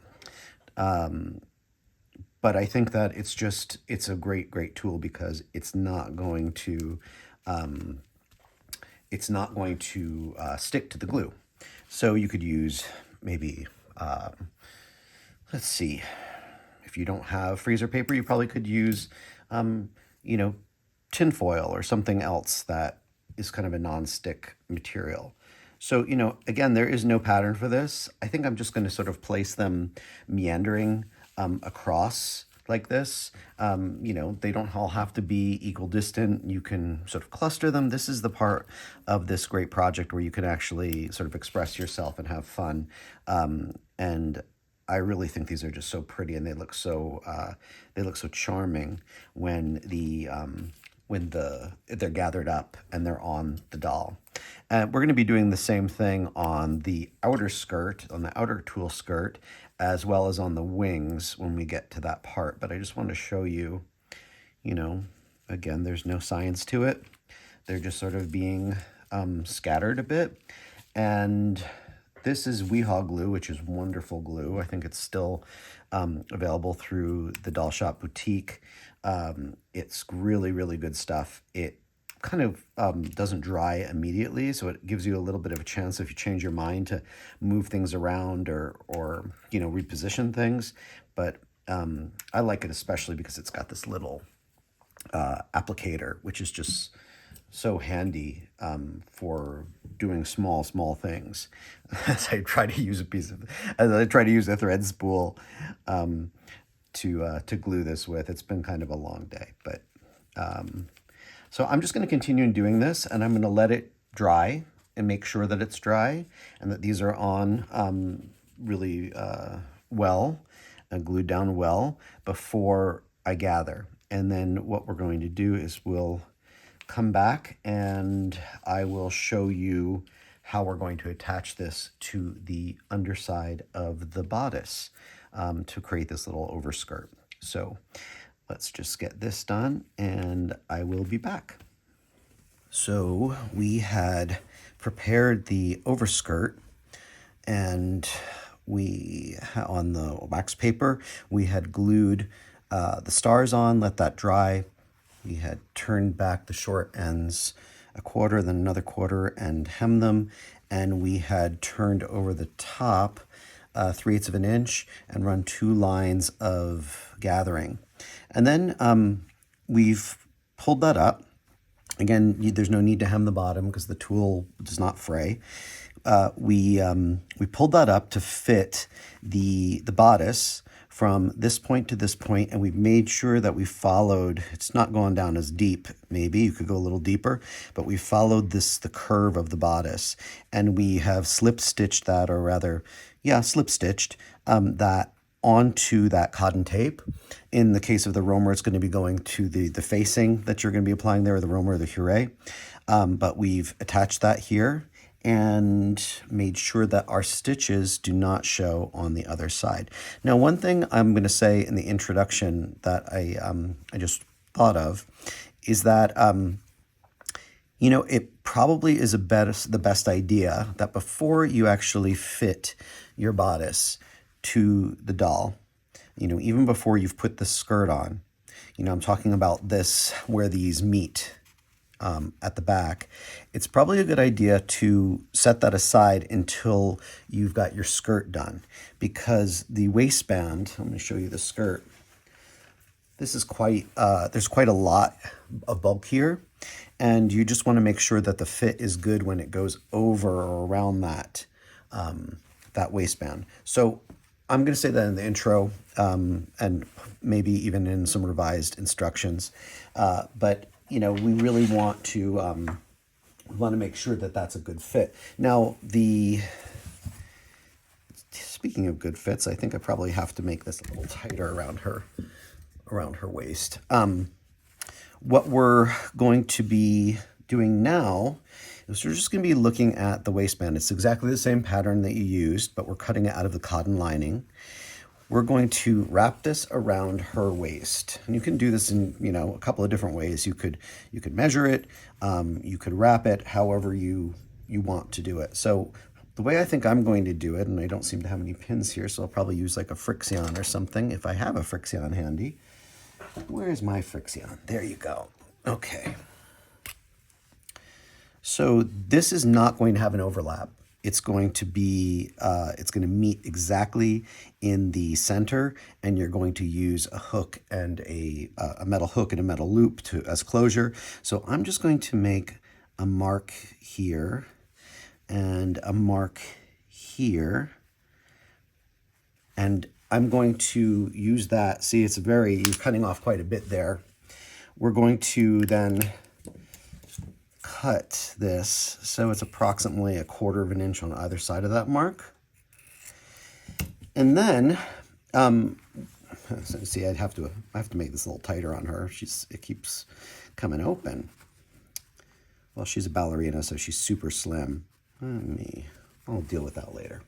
Speaker 1: But I think that it's a great tool because it's not going to stick to the glue. So you could use maybe, let's see, if you don't have freezer paper, you probably could use, tin foil or something else that is kind of a non-stick material. So, again, there is no pattern for this. I think I'm just going to sort of place them meandering across like this. They don't all have to be equal distant. You can sort of cluster them. This is the part of this great project where you can actually sort of express yourself and have fun. And I really think these are just so pretty, and they look so charming when they're gathered up and they're on the doll. And we're going to be doing the same thing on the outer tulle skirt, as well as on the wings when we get to that part. But I just want to show you, again, there's no science to it. They're just sort of being scattered a bit. And this is Weehaw glue, which is wonderful glue. I think it's still available through the Doll Shop Boutique. It's really good stuff. It kind of doesn't dry immediately, so it gives you a little bit of a chance if you change your mind to move things around or reposition things. But I like it especially because it's got this little applicator, which is just so handy for doing small things. As I try to use a thread spool to glue this with. It's been kind of a long day, but so I'm just going to continue doing this, and I'm going to let it dry and make sure that it's dry and that these are on really well and glued down well before I gather. And then what we're going to do is we'll come back and I will show you how we're going to attach this to the underside of the bodice to create this little overskirt. So let's just get this done and I will be back. So we had prepared the overskirt, and on the wax paper, we had glued the stars on, let that dry. We had turned back the short ends a quarter, then another quarter, and hemmed them. And we had turned over the top 3/8 of an inch and run 2 lines of gathering. And then we've pulled that up. Again, there's no need to hem the bottom because the tool does not fray. We pulled that up to fit the bodice from this point to this point, and we've made sure that we followed, it's not going down as deep, maybe you could go a little deeper, but we followed the curve of the bodice, and we have slip stitched that, or rather, yeah, slip stitched that onto that cotton tape. In the case of the Rohmer, it's going to be going to the facing that you're going to be applying there, the Rohmer or the Huret. But we've attached that here and made sure that our stitches do not show on the other side. Now, one thing I'm going to say in the introduction that I just thought of is that you know, it probably is the best idea that before you actually fit your bodice to the doll, you know, even before you've put the skirt on, you know, I'm talking about this where these meet at the back, it's probably a good idea to set that aside until you've got your skirt done, because the waistband, I'm going to show you the skirt. This is there's quite a lot of bulk here, and you just want to make sure that the fit is good when it goes over or around that waistband. So I'm going to say that in the intro and maybe even in some revised instructions. But, you know, we really want to make sure that that's a good fit. Now, speaking of good fits, I think I probably have to make this a little tighter around her waist. What we're going to be doing now is we're just going to be looking at the waistband. It's exactly the same pattern that you used, but we're cutting it out of the cotton lining. We're going to wrap this around her waist. And you can do this in, you know, a couple of different ways. You could measure it, you could wrap it however you want to do it. So the way I think I'm going to do it, and I don't seem to have any pins here, so I'll probably use like a Frixion or something if I have a Frixion handy. Where's my Frixion? There you go. Okay. So this is not going to have an overlap. It's going to be, it's going to meet exactly in the center, and you're going to use a hook and a metal hook and a metal loop as closure. So I'm just going to make a mark here and a mark here, and I'm going to use that. See, you're cutting off quite a bit there. We're going to then cut this so it's approximately 1/4 of an inch on either side of that mark. And then, see, I have to make this a little tighter on her. It keeps coming open. Well, she's a ballerina, so she's super slim. I'll deal with that later.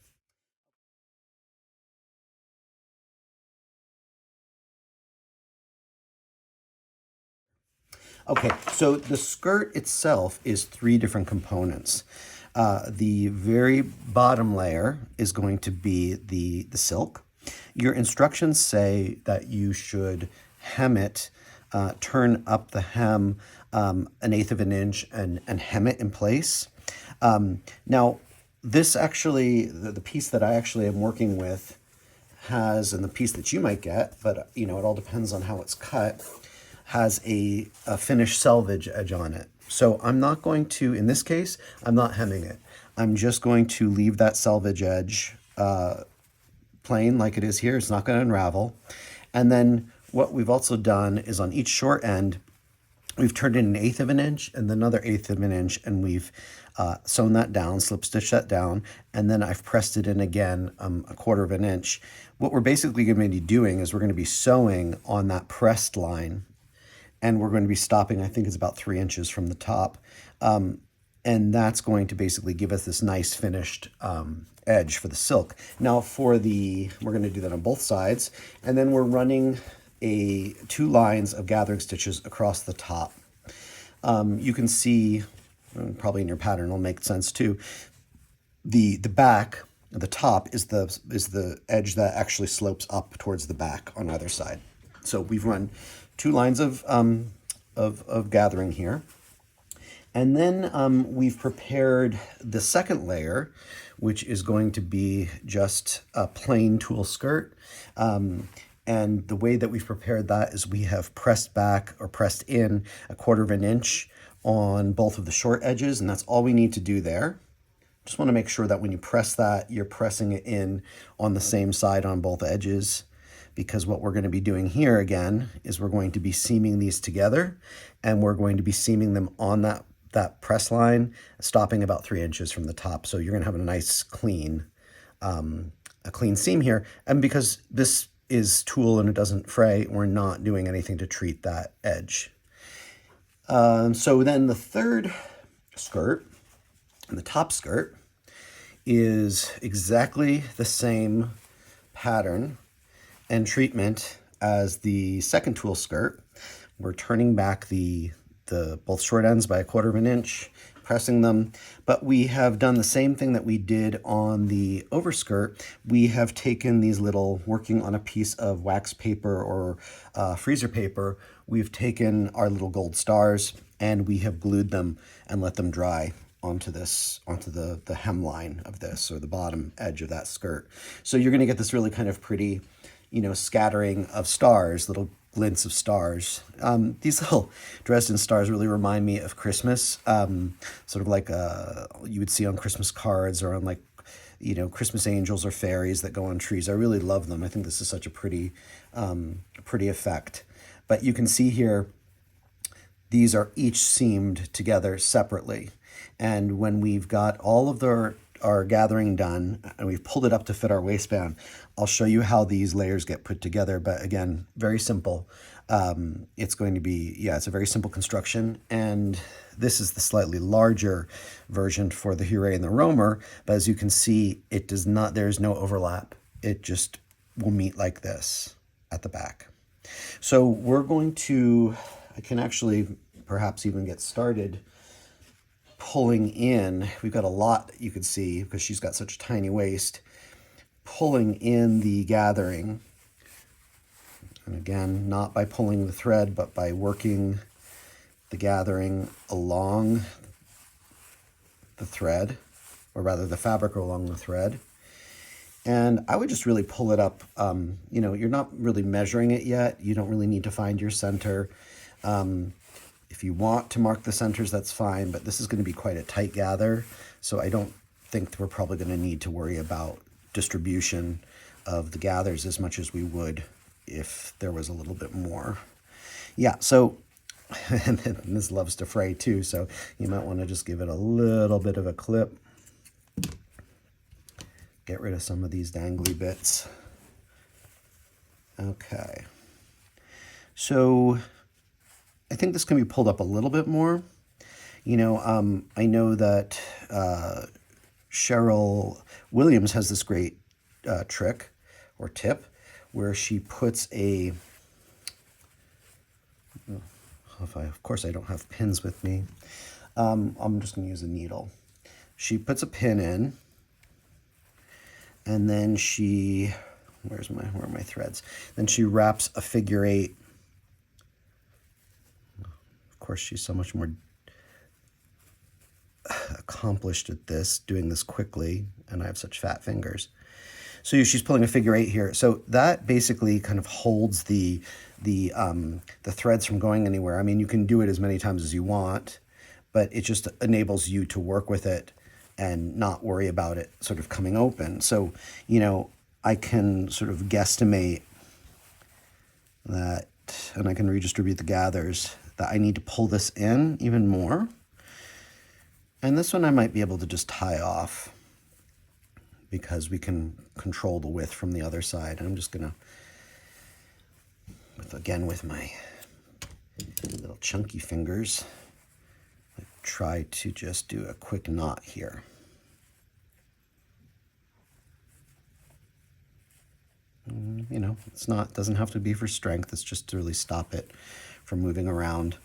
Speaker 1: Okay, so the skirt itself is 3 different components. The very bottom layer is going to be the silk. Your instructions say that you should hem it, turn up the hem 1/8 of an inch and hem it in place. Now, this actually, the piece that I actually am working with has, and the piece that you might get, but you know, it all depends on how it's cut, has a finished selvage edge on it. So I'm not going to, in this case, I'm not hemming it. I'm just going to leave that selvage edge plain like it is here. It's not going to unravel. And then what we've also done is on each short end, we've turned in 1/8 of an inch and then another 1/8 of an inch, and we've sewn that down, slip stitch that down, and then I've pressed it in again 1/4 of an inch. What we're basically going to be doing is we're going to be sewing on that pressed line and we're going to be stopping, I think it's about 3 inches from the top. And that's going to basically give us this nice finished edge for the silk. Now we're going to do that on both sides, and then we're running 2 lines of gathering stitches across the top. You can see, probably in your pattern it'll make sense too, the back, the top is the edge that actually slopes up towards the back on either side. So we've run 2 lines of gathering here. And then we've prepared the second layer, which is going to be just a plain tulle skirt. And the way that we've prepared that is we have pressed back or pressed in 1/4 inch on both of the short edges, and that's all we need to do there. Just want to make sure that when you press that, you're pressing it in on the same side on both edges, because what we're going to be doing here again is we're going to be seaming these together, and we're going to be seaming them on that press line, stopping about 3 inches from the top. So you're going to have a nice clean seam here. And because this is tulle and it doesn't fray, we're not doing anything to treat that edge. So then the third skirt, and the top skirt, is exactly the same pattern and treatment as the second tulle skirt. We're turning back the both short ends by 1/4 inch, pressing them, but we have done the same thing that we did on the overskirt. We have taken these little, working on a piece of wax paper or freezer paper, we've taken our little gold stars and we have glued them and let them dry onto the hemline of this, or the bottom edge of that skirt. So you're going to get this really kind of pretty, scattering of stars, little glints of stars. These little Dresden stars really remind me of Christmas, sort of like you would see on Christmas cards, or on like, Christmas angels or fairies that go on trees. I really love them. I think this is such a pretty effect. But you can see here, these are each seamed together separately. And when we've got all of our gathering done and we've pulled it up to fit our waistband, I'll show you how these layers get put together. But again, very simple. It's going to be, it's a very simple construction. And this is the slightly larger version for the Huret and the Rohmer. But as you can see, there's no overlap. It just will meet like this at the back. So we're going to, I can actually perhaps even get started pulling in. We've got a lot, you could see, because she's got such a tiny waist, pulling in the gathering. And again, not by pulling the thread, but by working the gathering along the thread, or rather the fabric along the thread. And I would just really pull it up. You're not really measuring it yet. You don't really need to find your center. If you want to mark the centers, that's fine, but this is going to be quite a tight gather, so I don't think we're probably going to need to worry about distribution of the gathers as much as we would if there was a little bit more. Yeah, so, and this loves to fray too, so you might want to just give it a little bit of a clip. Get rid of some of these dangly bits. Okay. So I think this can be pulled up a little bit more. I know that Cheryl Williams has this great trick or tip where she puts of course I don't have pins with me. I'm just going to use a needle. She puts a pin in, and then where are my threads? Then she wraps a figure 8. Of course, she's so much more accomplished at this, doing this quickly, and I have such fat fingers. So she's pulling a figure 8 here. So that basically kind of holds the threads from going anywhere. I mean, you can do it as many times as you want, but it just enables you to work with it and not worry about it sort of coming open. So, I can sort of guesstimate that, and I can redistribute the gathers, that I need to pull this in even more. And this one I might be able to just tie off because we can control the width from the other side. And I'm just gonna, with my little chunky fingers. I try to just do a quick knot here. You know, doesn't have to be for strength. It's just to really stop it from moving around.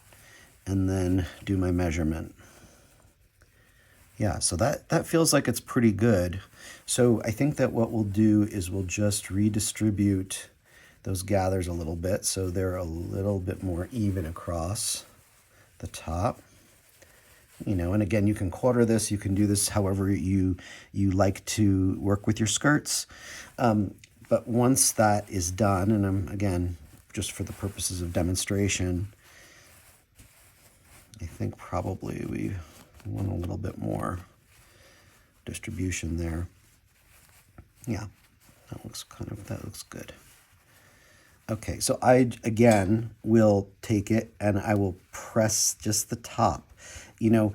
Speaker 1: And then do my measurement. Yeah, so that feels like it's pretty good. So I think that what we'll do is we'll just redistribute those gathers a little bit so they're a little bit more even across the top. You know, and again, you can quarter this, you can do this however you like to work with your skirts. But once that is done, and I'm, again, just for the purposes of demonstration, I think probably we want a little bit more distribution there. Yeah, that looks good. Okay, so I, again, will take it and I will press just the top. You know,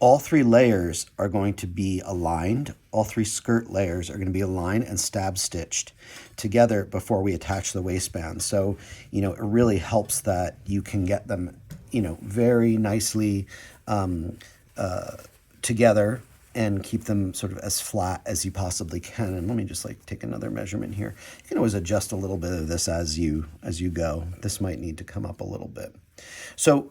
Speaker 1: all three layers are going to be aligned. All three skirt layers are going to be aligned and stab stitched together before we attach the waistband. So, you know, it really helps that you can get them, you know, very nicely together and keep them sort of as flat as you possibly can. And let me just like take another measurement here. You can always adjust a little bit of this as you go. This might need to come up a little bit. So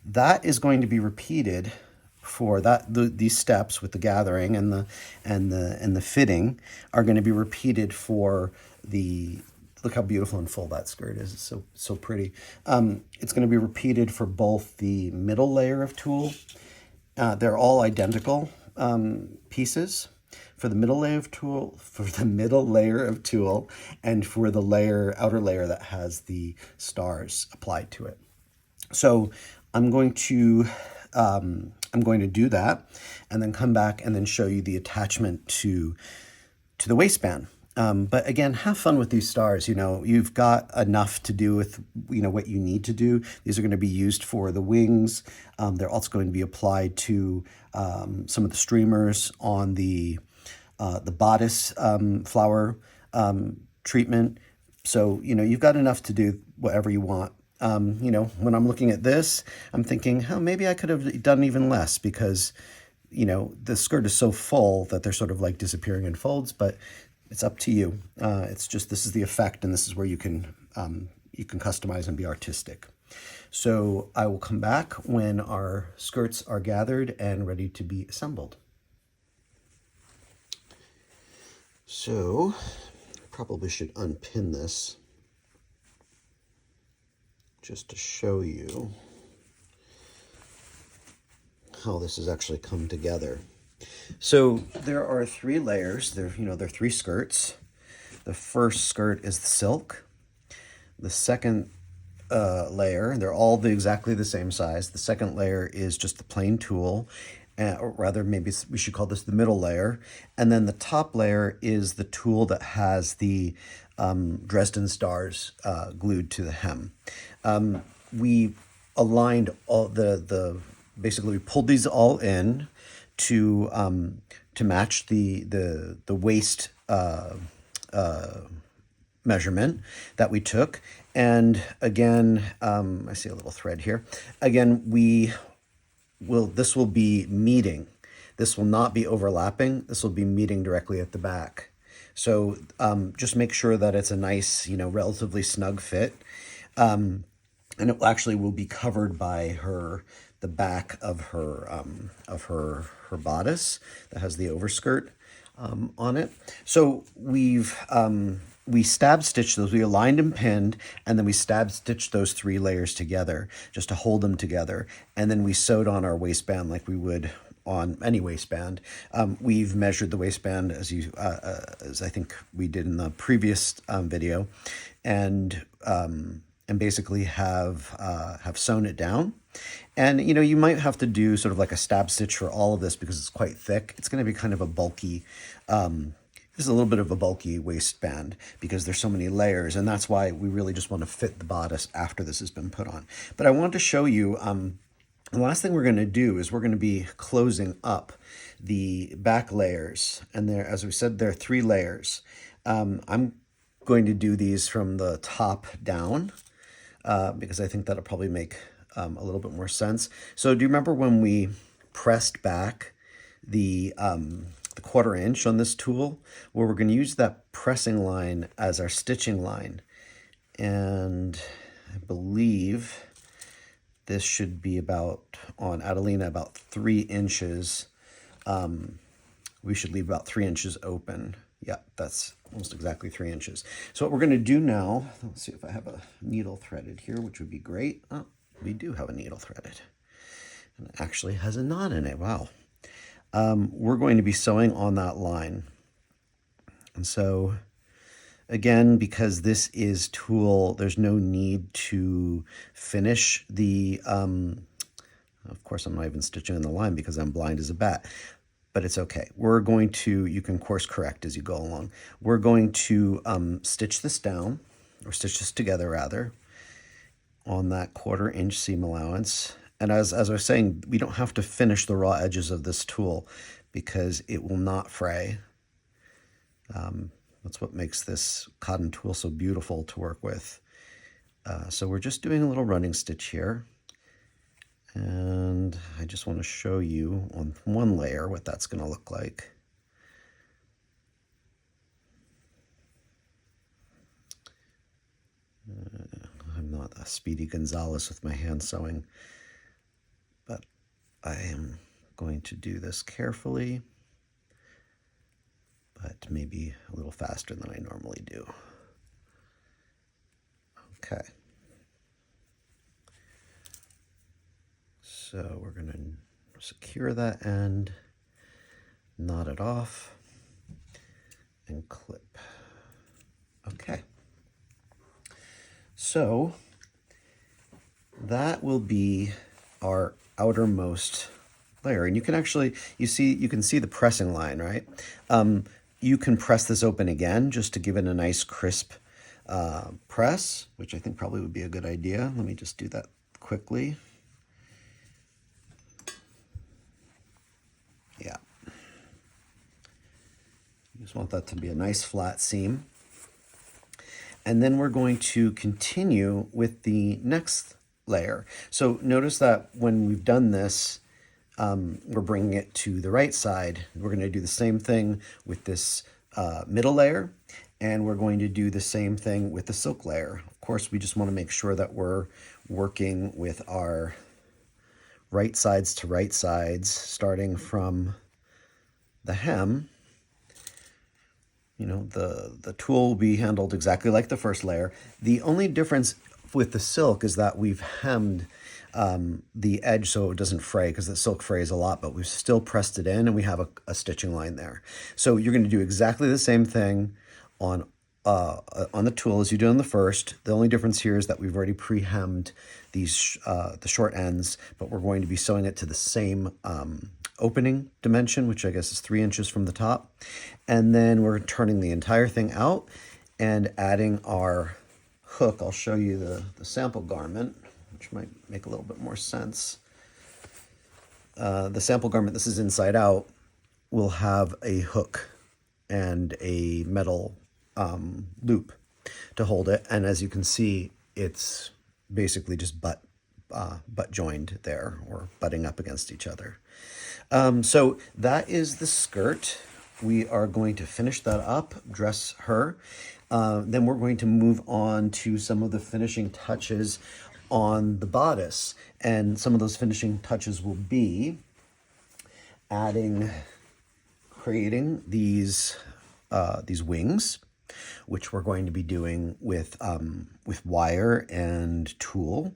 Speaker 1: that is going to be repeated for these steps with the gathering and the fitting are going to be repeated for the, look how beautiful and full that skirt is. It's so pretty. It's going to be repeated for both the middle layer of tulle. They're all identical pieces for the middle layer of tulle, and for the outer layer that has the stars applied to it. So I'm going to do that and then come back and then show you the attachment to the waistband. But again, have fun with these stars. You know, you've got enough to do with, you know, what you need to do. These are going to be used for the wings. They're also going to be applied to some of the streamers on the bodice flower treatment. So, you know, you've got enough to do whatever you want. You know, when I'm looking at this, I'm thinking, oh, maybe I could have done even less because, you know, the skirt is so full that they're sort of like disappearing in folds, but it's up to you. It's just, this is the effect, and this is where you can customize and be artistic. So I will come back when our skirts are gathered and ready to be assembled. So I probably should unpin this just to show you how this has actually come together. So there are three layers. There are three skirts. The first skirt is the silk. The second layer, they're all exactly the same size. The second layer is just the plain tulle, or rather maybe we should call this the middle layer. And then the top layer is the tulle that has the Dresden stars glued to the hem. We aligned all basically we pulled these all in to match the waist measurement that we took. And again, I see a little thread here. Again, this will be meeting. This will not be overlapping. This will be meeting directly at the back. So just make sure that it's a nice, relatively snug fit. And it actually will be covered by the back of her bodice that has the overskirt on it. So we stab stitched those, we aligned and pinned, and then we stab stitched those three layers together just to hold them together. And then we sewed on our waistband like we would on any waistband. We've measured the waistband as I think we did in the previous video, and basically have sewn it down. And you might have to do sort of like a stab stitch for all of this because it's quite thick. It's going to be kind of a bulky. This is a little bit of a bulky waistband because there's so many layers, and that's why we really just want to fit the bodice after this has been put on. But I want to show you. The last thing we're going to do is we're going to be closing up the back layers, and there, as we said, there are three layers. I'm going to do these from the top down because I think that'll probably make a little bit more sense. So do you remember when we pressed back the 1/4 inch on this tool? Well, we're going to use that pressing line as our stitching line. And I believe this should be about, on Adelina, about 3 inches. We should leave about 3 inches open. Yeah, that's almost exactly 3 inches. So what we're going to do now, let's see if I have a needle threaded here, which would be great. Oh, we do have a needle threaded. And it actually has a knot in it. Wow. We're going to be sewing on that line. And so, again, because this is tulle, there's no need to finish the, of course, I'm not even stitching in the line because I'm blind as a bat. But it's okay. We're going to, you can course correct as you go along. We're going to stitch this down, or stitch this together rather, on that 1/4 inch seam allowance. And as I was saying, we don't have to finish the raw edges of this tool because it will not fray. That's what makes this cotton tool so beautiful to work with. So we're just doing a little running stitch here. And I just want to show you on one layer what that's going to look like. I'm not a Speedy Gonzalez with my hand sewing, but I am going to do this carefully, but maybe a little faster than I normally do. Okay. So we're going to secure that end, knot it off, and clip. Okay. So that will be our outermost layer. And you can actually, you can see the pressing line, right? You can press this open again just to give it a nice crisp press, which I think probably would be a good idea. Let me just do that quickly. Yeah. You just want that to be a nice flat seam. And then we're going to continue with the next layer. So notice that when we've done this, we're bringing it to the right side. We're going to do the same thing with this middle layer, and we're going to do the same thing with the silk layer. Of course, we just want to make sure that we're working with our right sides to right sides, starting from the hem. You know, the tool will be handled exactly like the first layer. The only difference with the silk is that we've hemmed the edge so it doesn't fray, because the silk frays a lot, but we've still pressed it in and we have a stitching line there. So you're going to do exactly the same thing on the tool as you did on the first. The only difference here is that we've already pre-hemmed these the short ends, but we're going to be sewing it to the same opening dimension, which I guess is 3 inches from the top. And then we're turning the entire thing out and adding our hook. I'll show you the sample garment, which might make a little bit more sense. The sample garment, this is inside out, will have a hook and a metal loop to hold it. And as you can see, it's basically just butt joined there, or butting up against each other. So that is the skirt. We are going to finish that up, dress her. Then we're going to move on to some of the finishing touches on the bodice. And some of those finishing touches will be creating these wings, which we're going to be doing with wire and tulle.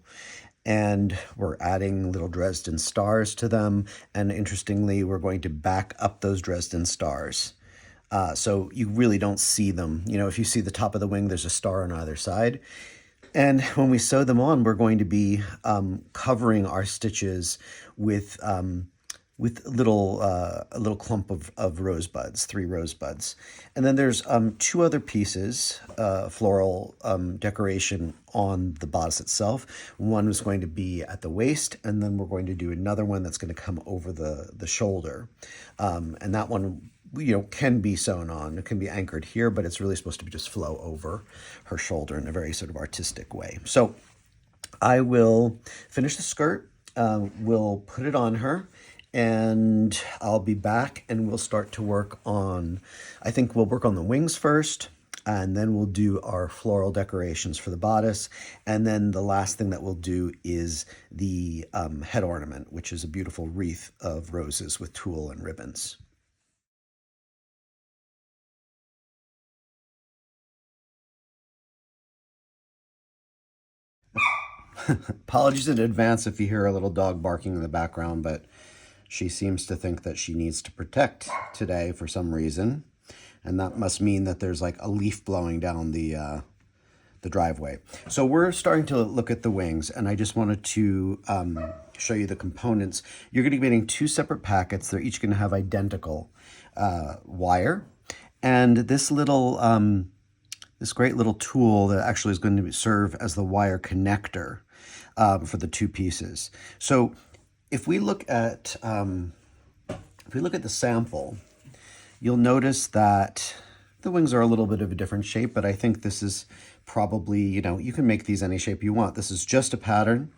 Speaker 1: And we're adding little Dresden stars to them. And interestingly, we're going to back up those Dresden stars. So you really don't see them. You know, if you see the top of the wing, there's a star on either side. And when we sew them on, we're going to be covering our stitches with a little clump of rosebuds, 3 rosebuds. And then there's 2 other pieces, floral decoration on the bodice itself. One is going to be at the waist, and then we're going to do another one that's going to come over the shoulder. And that one can be sewn on. It can be anchored here, but it's really supposed to be just flow over her shoulder in a very sort of artistic way. So I will finish the skirt, we'll put it on her, and I'll be back and we'll start to work on, I think we'll work on the wings first, and then we'll do our floral decorations for the bodice. And then the last thing that we'll do is the head ornament, which is a beautiful wreath of roses with tulle and ribbons. Apologies in advance if you hear a little dog barking in the background, but she seems to think that she needs to protect today for some reason. And that must mean that there's like a leaf blowing down the driveway. So we're starting to look at the wings, and I just wanted to show you the components. You're going to be getting two separate packets. They're each going to have identical wire. And this little, this great little tool that actually is going to serve as the wire connector for the two pieces. So if we look at the sample, you'll notice that the wings are a little bit of a different shape, but I think this is probably, you can make these any shape you want. This is just a pattern,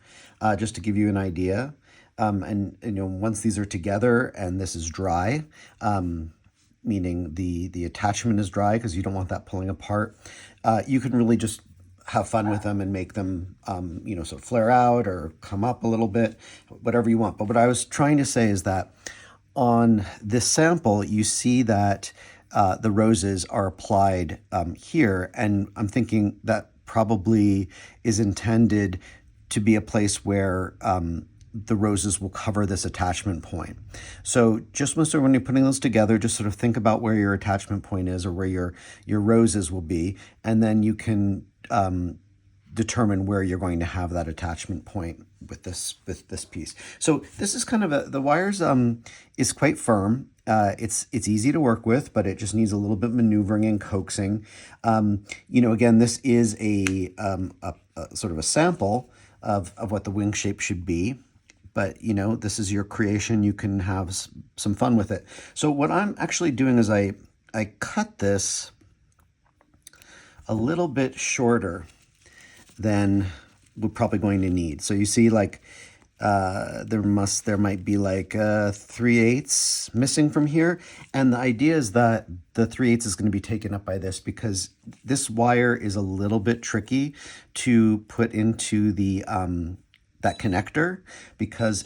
Speaker 1: just to give you an idea. And once these are together and this is dry, meaning the attachment is dry because you don't want that pulling apart, you can really just have fun with them and make them, sort of flare out or come up a little bit, whatever you want. But what I was trying to say is that on this sample, you see that the roses are applied here, and I'm thinking that probably is intended to be a place where the roses will cover this attachment point. So just when you're putting those together, just sort of think about where your attachment point is or where your roses will be, and then you can determine where you're going to have that attachment point with this piece. So this is kind of the wires is quite firm. It's easy to work with, but it just needs a little bit maneuvering and coaxing. Again, this is a sort of a sample of what the wing shape should be. But, this is your creation. You can have some fun with it. So what I'm actually doing is I cut this a little bit shorter than we're probably going to need. So you see, like, there might be like 3/8 missing from here. And the idea is that the 3/8 is going to be taken up by this, because this wire is a little bit tricky to put into the that connector, because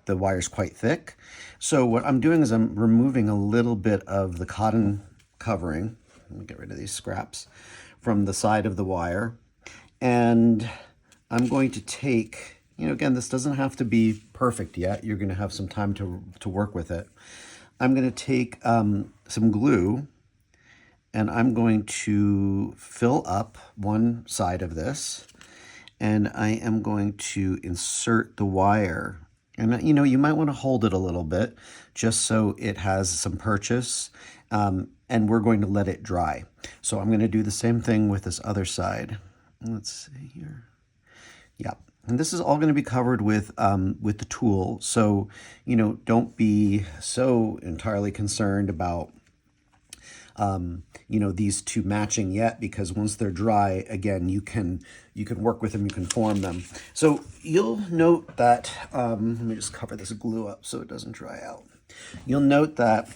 Speaker 1: the wire is quite thick. So what I'm doing is I'm removing a little bit of the cotton covering. Let me get rid of these scraps from the side of the wire. And I'm going to take, again, this doesn't have to be perfect yet. You're going to have some time to work with it. I'm going to take some glue, and I'm going to fill up one side of this, and I am going to insert the wire. And, you might want to hold it a little bit just so it has some purchase, and we're going to let it dry. So I'm going to do the same thing with this other side. Let's see here. Yeah. And this is all going to be covered with the tulle. So, don't be so entirely concerned about, these two matching yet, because once they're dry, again, you can work with them, you can form them. So you'll note that, let me just cover this glue up so it doesn't dry out. You'll note that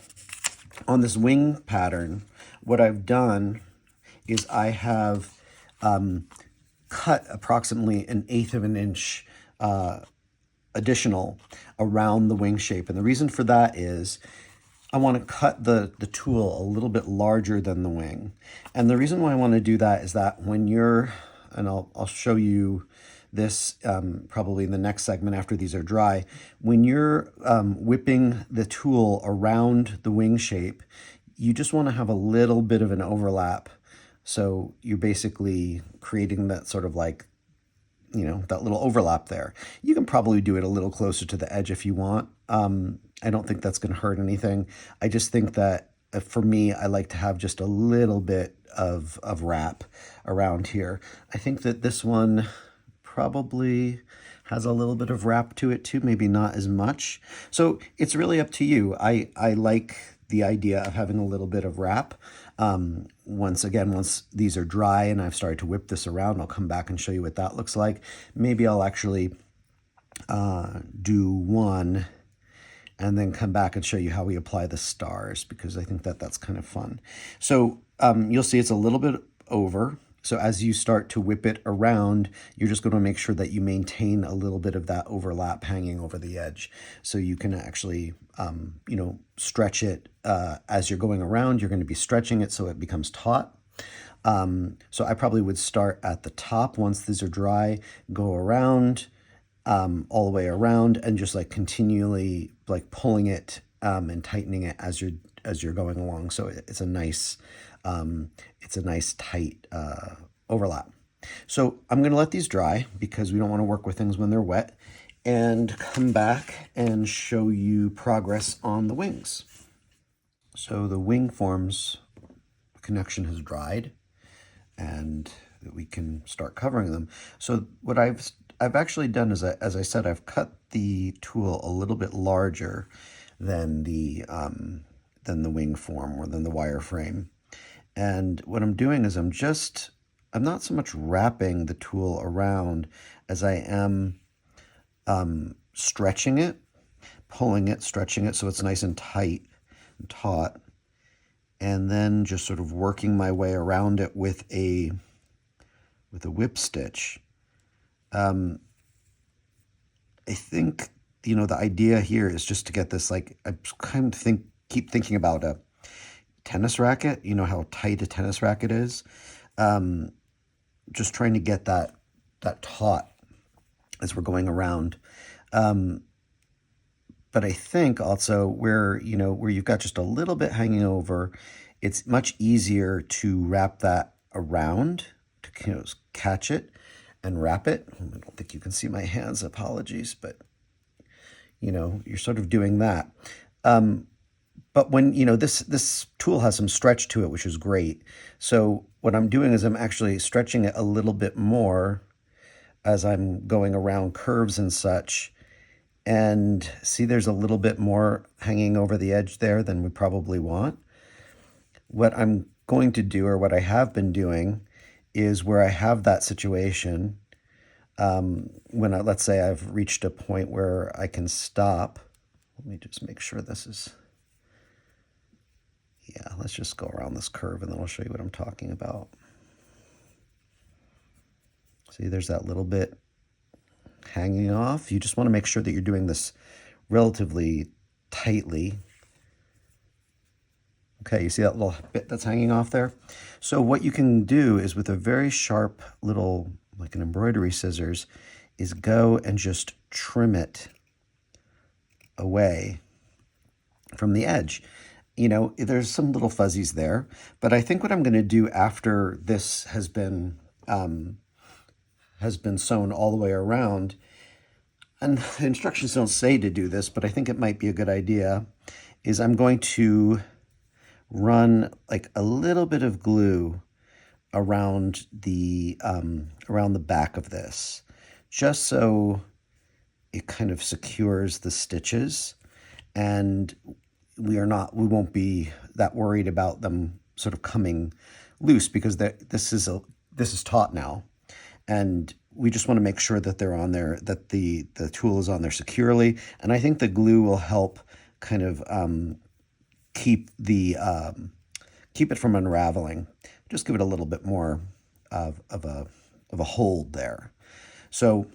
Speaker 1: on this wing pattern, what I've done is I have cut approximately 1/8 of an inch additional around the wing shape. And the reason for that is I want to cut the tulle a little bit larger than the wing. And the reason why I want to do that is that when you're, and I'll show you this probably in the next segment after these are dry, when you're whipping the tulle around the wing shape, you just want to have a little bit of an overlap. So you're basically creating that sort of like, that little overlap there. You can probably do it a little closer to the edge if you want. I don't think that's going to hurt anything. I just think that for me, I like to have just a little bit of wrap around here. I think that this one probably has a little bit of wrap to it too, maybe not as much. So it's really up to you. I like the idea of having a little bit of wrap. Once these are dry and I've started to whip this around, I'll come back and show you what that looks like. Maybe I'll actually do one and then come back and show you how we apply the stars, because I think that that's kind of fun. So you'll see it's a little bit over. So as you start to whip it around, you're just going to make sure that you maintain a little bit of that overlap hanging over the edge. So you can actually, stretch it as you're going around. You're going to be stretching it so it becomes taut. So I probably would start at the top once these are dry, go around, all the way around, and just like continually like pulling it and tightening it as you're going along. So it's a nice tight overlap. So I'm going to let these dry because we don't want to work with things when they're wet, and come back and show you progress on the wings. So the wing forms connection has dried, and we can start covering them. So what I've actually done is, as I said, I've cut the tool a little bit larger than the wing form, or than the wireframe. And what I'm doing is I'm not so much wrapping the tool around as I am stretching it, pulling it, stretching it so it's nice and tight and taut, and then just sort of working my way around it with a whip stitch. I think, the idea here is just to get this, like, I kind of keep thinking about a tennis racket, how tight a tennis racket is. Just trying to get that taut as we're going around. But I think also where you've got just a little bit hanging over, it's much easier to wrap that around, to catch it and wrap it. I don't think you can see my hands, apologies, but you're sort of doing that. But when, this tool has some stretch to it, which is great. So what I'm doing is I'm actually stretching it a little bit more as I'm going around curves and such. And see, there's a little bit more hanging over the edge there than we probably want. What I'm going to do, or what I have been doing, is where I have that situation, let's say I've reached a point where I can stop. Let me just make sure this is... Yeah, let's just go around this curve and then I'll show you what I'm talking about. See, there's that little bit hanging off. You just want to make sure that you're doing this relatively tightly. Okay, you see that little bit that's hanging off there? So what you can do is, with a very sharp little, like an embroidery scissors, is go and just trim it away from the edge. There's some little fuzzies there, but I think what I'm going to do after this has been sewn all the way around, and the instructions don't say to do this, but I think it might be a good idea, is I'm going to run like a little bit of glue around the back of this, just so it kind of secures the stitches, and we won't be that worried about them sort of coming loose, because this is taut now, and we just want to make sure that they're on there, that the tool is on there securely. And I think the glue will help kind of keep it from unraveling. Just give it a little bit more of a hold there. So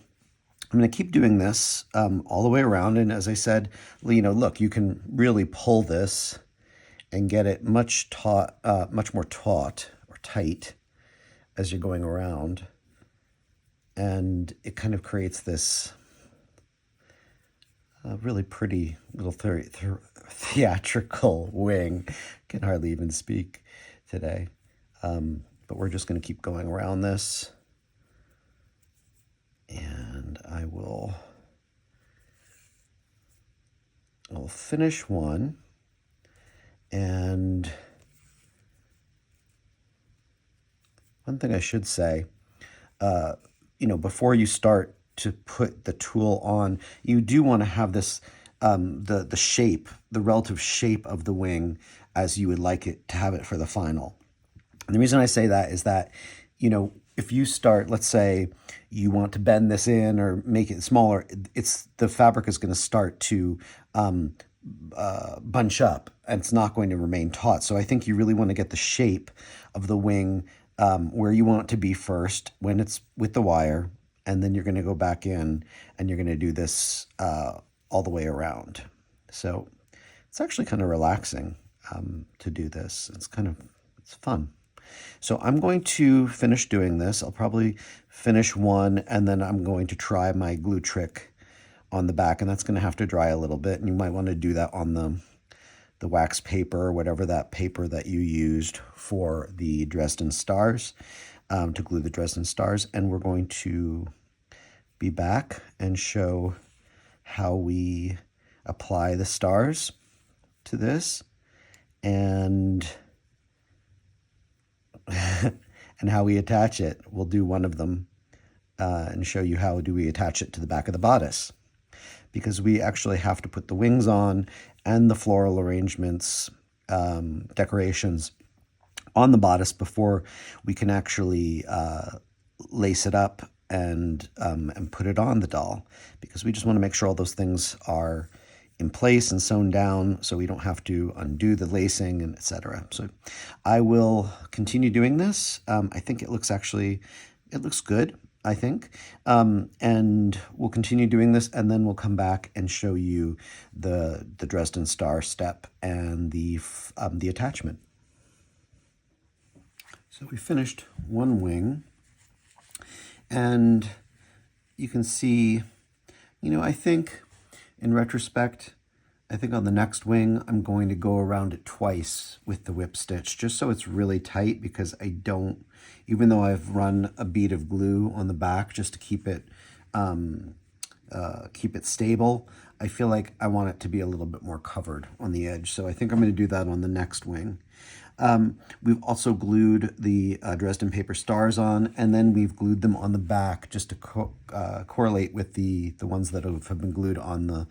Speaker 1: I'm going to keep doing this all the way around. And as I said, look, you can really pull this and get it much more taut or tight as you're going around. And it kind of creates this really pretty little theatrical wing. Can hardly even speak today. But we're just going to keep going around this. And I'll finish one, and one thing I should say, before you start to put the tool on, you do want to have this the shape, the relative shape of the wing as you would like it to have it for the final. And the reason I say that is that, if you start, let's say you want to bend this in or make it smaller, the fabric is going to start to bunch up, and it's not going to remain taut. So I think you really want to get the shape of the wing where you want it to be first when it's with the wire, and then you're going to go back in and you're going to do this all the way around. So it's actually kind of relaxing to do this. It's fun. So I'm going to finish doing this. I'll probably finish one, and then I'm going to try my glue trick on the back, and that's going to have to dry a little bit, and you might want to do that on the wax paper or whatever that paper that you used for the Dresden stars, to glue the Dresden stars. And we're going to be back and show how we apply the stars to this, and and how we attach it. We'll do one of them and show you how do we attach it to the back of the bodice, because we actually have to put the wings on and the floral arrangements, decorations on the bodice before we can actually lace it up and put it on the doll, because we just want to make sure all those things are in place and sewn down so we don't have to undo the lacing and etc. So I will continue doing this. I think it looks good, I think. And we'll continue doing this, and then we'll come back and show you the Dresden star step and the attachment. So we finished one wing, and you can see, I think in retrospect, I think on the next wing, I'm going to go around it twice with the whip stitch, just so it's really tight, because even though I've run a bead of glue on the back just to keep it stable, I feel like I want it to be a little bit more covered on the edge. So I think I'm going to do that on the next wing. We've also glued the Dresden paper stars on, and then we've glued them on the back just to correlate with the ones that have been glued on the,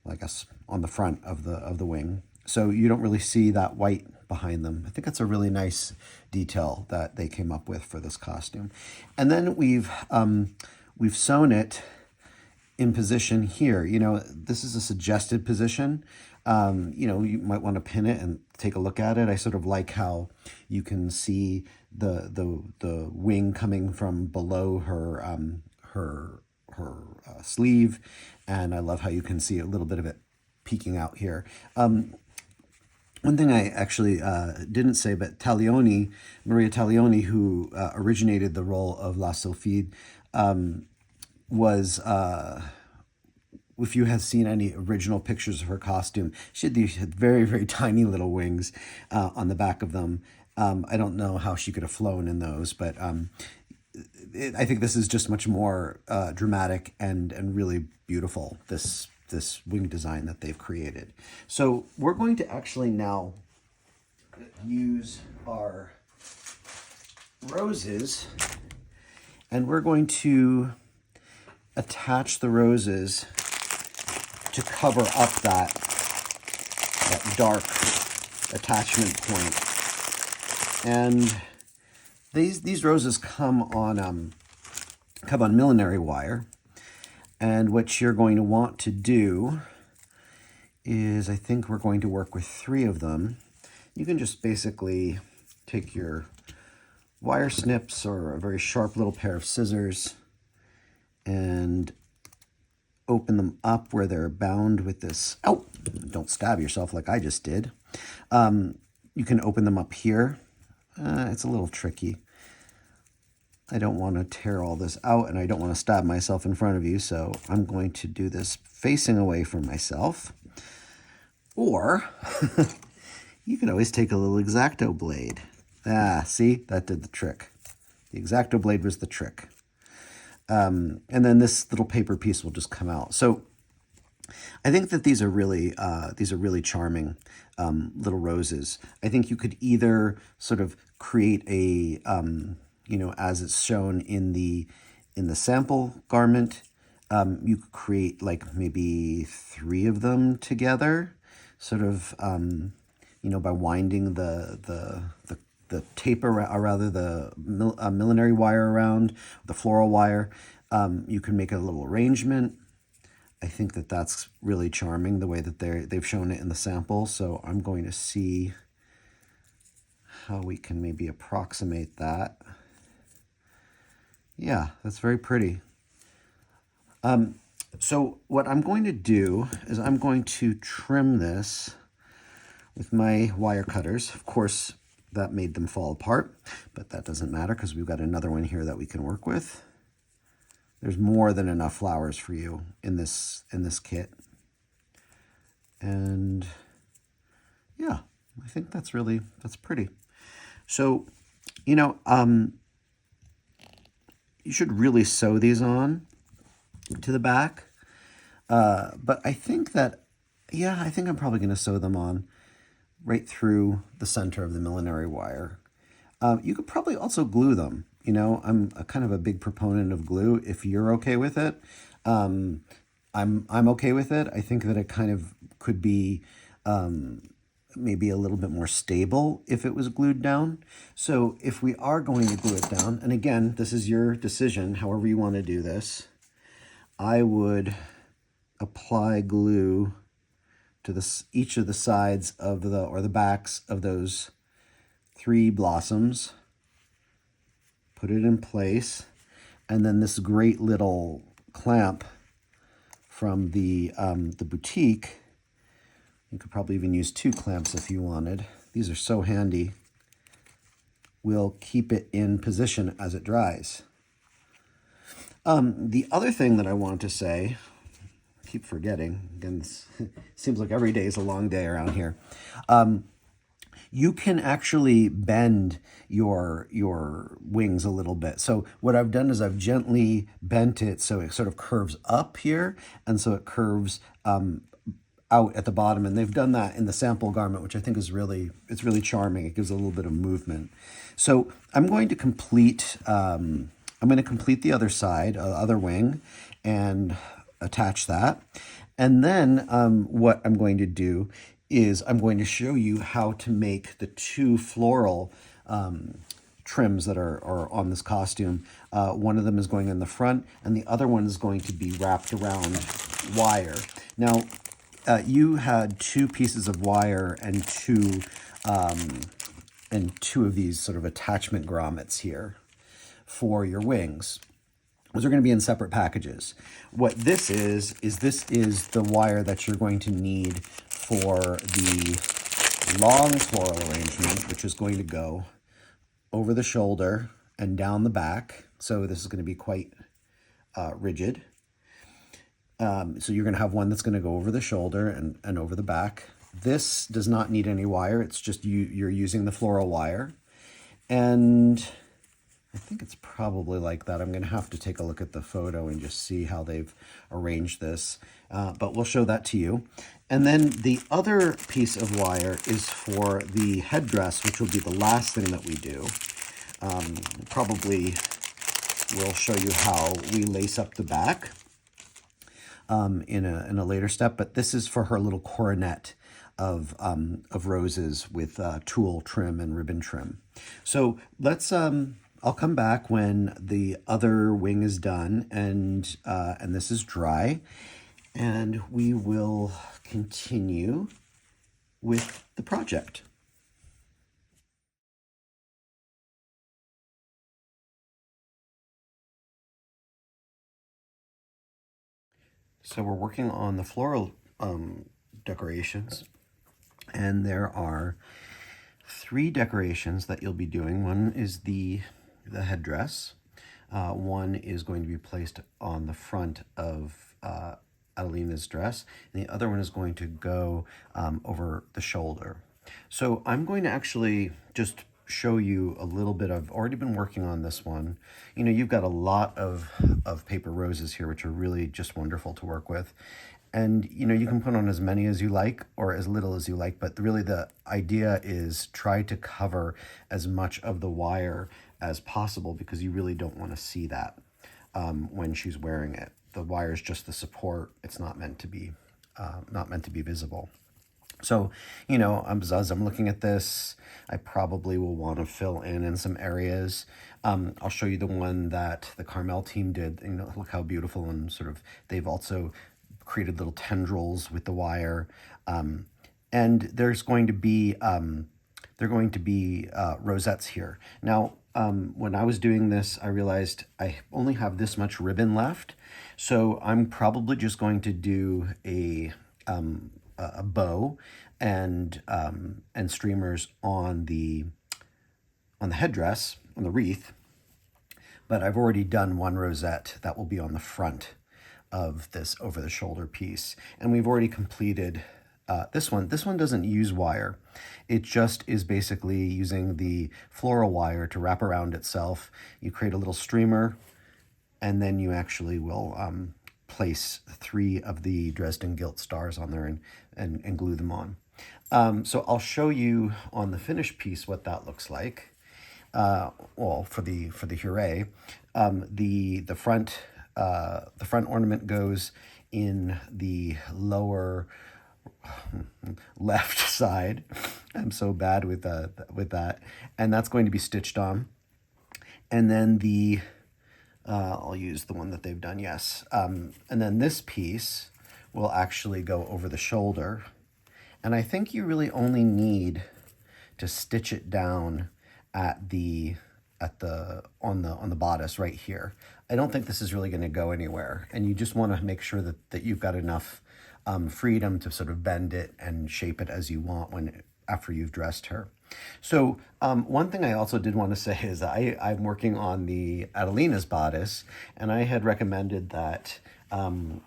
Speaker 1: I guess, on the front of the wing. So you don't really see that white behind them. I think that's a really nice detail that they came up with for this costume. And then we've sewn it in position here. This is a suggested position. You might want to pin it and take a look at it. I sort of like how you can see the wing coming from below her sleeve, and I love how you can see a little bit of it peeking out here. One thing I actually didn't say, but Maria Taglioni, who originated the role of La Sylphide, was, if you have seen any original pictures of her costume, she had very, very tiny little wings on the back of them. I don't know how she could have flown in those, but I think this is just much more dramatic and really beautiful, this wing design that they've created. So we're going to actually now use our roses, and we're going to attach the roses to cover up that dark attachment point. And these roses come on millinery wire. And what you're going to want to do is, I think we're going to work with 3 of them. You can just basically take your wire snips or a very sharp little pair of scissors and open them up where they're bound with this. Oh, don't stab yourself like I just did. You can open them up here. It's a little tricky. I don't want to tear all this out, and I don't want to stab myself in front of you, so I'm going to do this facing away from myself. Or you can always take a little X-Acto blade. See, that did the trick. The X-Acto blade was the trick. And then this little paper piece will just come out. So I think that these are really charming little roses. I think you could either sort of create a as it's shown in the sample garment, You could create like maybe 3 of them together, sort of, by winding the tape around, or rather the millinery wire around, the floral wire. You can make a little arrangement. I think that that's really charming the way that they've shown it in the sample. So I'm going to see how we can maybe approximate that. Yeah, that's very pretty. So what I'm going to do is I'm going to trim this with my wire cutters. Of course, that made them fall apart, but that doesn't matter because we've got another one here that we can work with. There's more than enough flowers for you in this kit. And yeah, I think that's pretty. So, you should really sew these on to the back. But I think that, yeah, I think I'm probably going to sew them on right through the center of the millinery wire. You could probably also glue them. I'm a kind of a big proponent of glue. If you're okay with it, I'm okay with it. I think that it kind of could be maybe a little bit more stable if it was glued down. So if we are going to glue it down, and again, this is your decision, however you want to do this, I would apply glue to each of the sides of the backs of those 3 blossoms. Put it in place, and then this great little clamp from the boutique. You could probably even use 2 clamps if you wanted. These are so handy. We'll keep it in position as it dries. The other thing that I want to say, I keep forgetting, again, it seems like every day is a long day around here. You can actually bend your wings a little bit. So what I've done is I've gently bent it so it sort of curves up here, and so it curves out at the bottom. And they've done that in the sample garment, which I think is really charming. It gives a little bit of movement. So I'm going to complete the other side, other wing, and attach that. And then what I'm going to do is I'm going to show you how to make the 2 floral trims that are on this costume. One of them is going in the front, and the other one is going to be wrapped around wire. Now, you had 2 pieces of wire and 2 of these sort of attachment grommets here for your wings. Those are going to be in separate packages. What this is the wire that you're going to need for the long floral arrangement, which is going to go over the shoulder and down the back. So this is going to be quite rigid. So you're going to have one that's going to go over the shoulder and over the back. This does not need any wire. It's just you're using the floral wire. And I think it's probably like that. I'm going to have to take a look at the photo and just see how they've arranged this. But we'll show that to you. And then the other piece of wire is for the headdress, which will be the last thing that we do. Probably we'll show you how we lace up the back in a later step. But this is for her little coronet of roses with tulle trim and ribbon trim. So let's... I'll come back when the other wing is done and this is dry, and we will continue with the project. So we're working on the floral decorations, and there are 3 decorations that you'll be doing. One is the headdress. One is going to be placed on the front of Adelina's dress, and the other one is going to go over the shoulder. So I'm going to actually just show you a little bit. I've already been working on this one. You've got a lot of paper roses here, which are really just wonderful to work with. And, you can put on as many as you like or as little as you like, but really the idea is try to cover as much of the wire as possible, because you really don't want to see that when she's wearing it. the wire is just the support. It's not meant to be visible. So, you know, as I'm looking at this, I probably will want to fill in some areas. I'll show you the one that the Carmel team did. You know, look how beautiful, and sort of they've also created little tendrils with the wire. And there's going to be rosettes here. Now, when I was doing this, I realized I only have this much ribbon left, so I'm probably just going to do a bow and streamers on the headdress, on the wreath. But I've already done one rosette that will be on the front of this over the shoulder piece, and we've already completed this one. This one doesn't use wire. It just is basically using the floral wire to wrap around itself. You create a little streamer, and then you actually will place 3 of the Dresden gilt stars on there and glue them on. So I'll show you on the finished piece what that looks like. Well, for the Huret, the front ornament goes in the lower left side. I'm so bad with that, and that's going to be stitched on. And then I'll use the one that they've done, yes. And then this piece will actually go over the shoulder, and I think you really only need to stitch it down on the bodice right here. I don't think this is really going to go anywhere, and you just want to make sure that you've got enough freedom to sort of bend it and shape it as you want after you've dressed her. So one thing I also did want to say is I'm working on the Adelina's bodice, and I had recommended that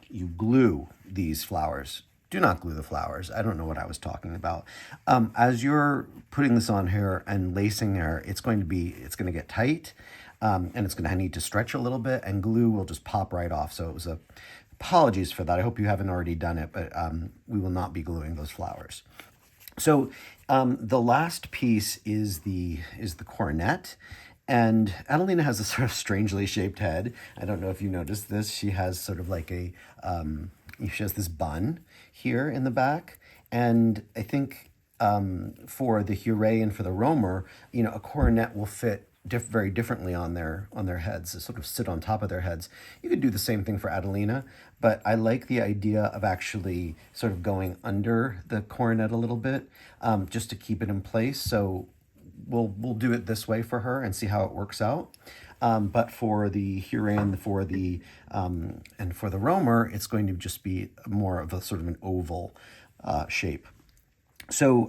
Speaker 1: you glue these flowers. Do not glue the flowers. I don't know what I was talking about. As you're putting this on here and lacing her, it's going to get tight, and it's going to need to stretch a little bit, and glue will just pop right off. So apologies for that. I hope you haven't already done it, but we will not be gluing those flowers. So the last piece is the coronet, and Adelina has a sort of strangely shaped head. I don't know if you noticed this. She has sort of like she has this bun here in the back, and I think for the Huret and for the Rohmer, you know, a coronet will fit very differently on their heads, to sort of sit on top of their heads. You could do the same thing for Adelina, but I like the idea of actually sort of going under the coronet a little bit, just to keep it in place. So we'll do it this way for her and see how it works out. But for the Huret and for the Rohmer, it's going to just be more of a sort of an oval shape. So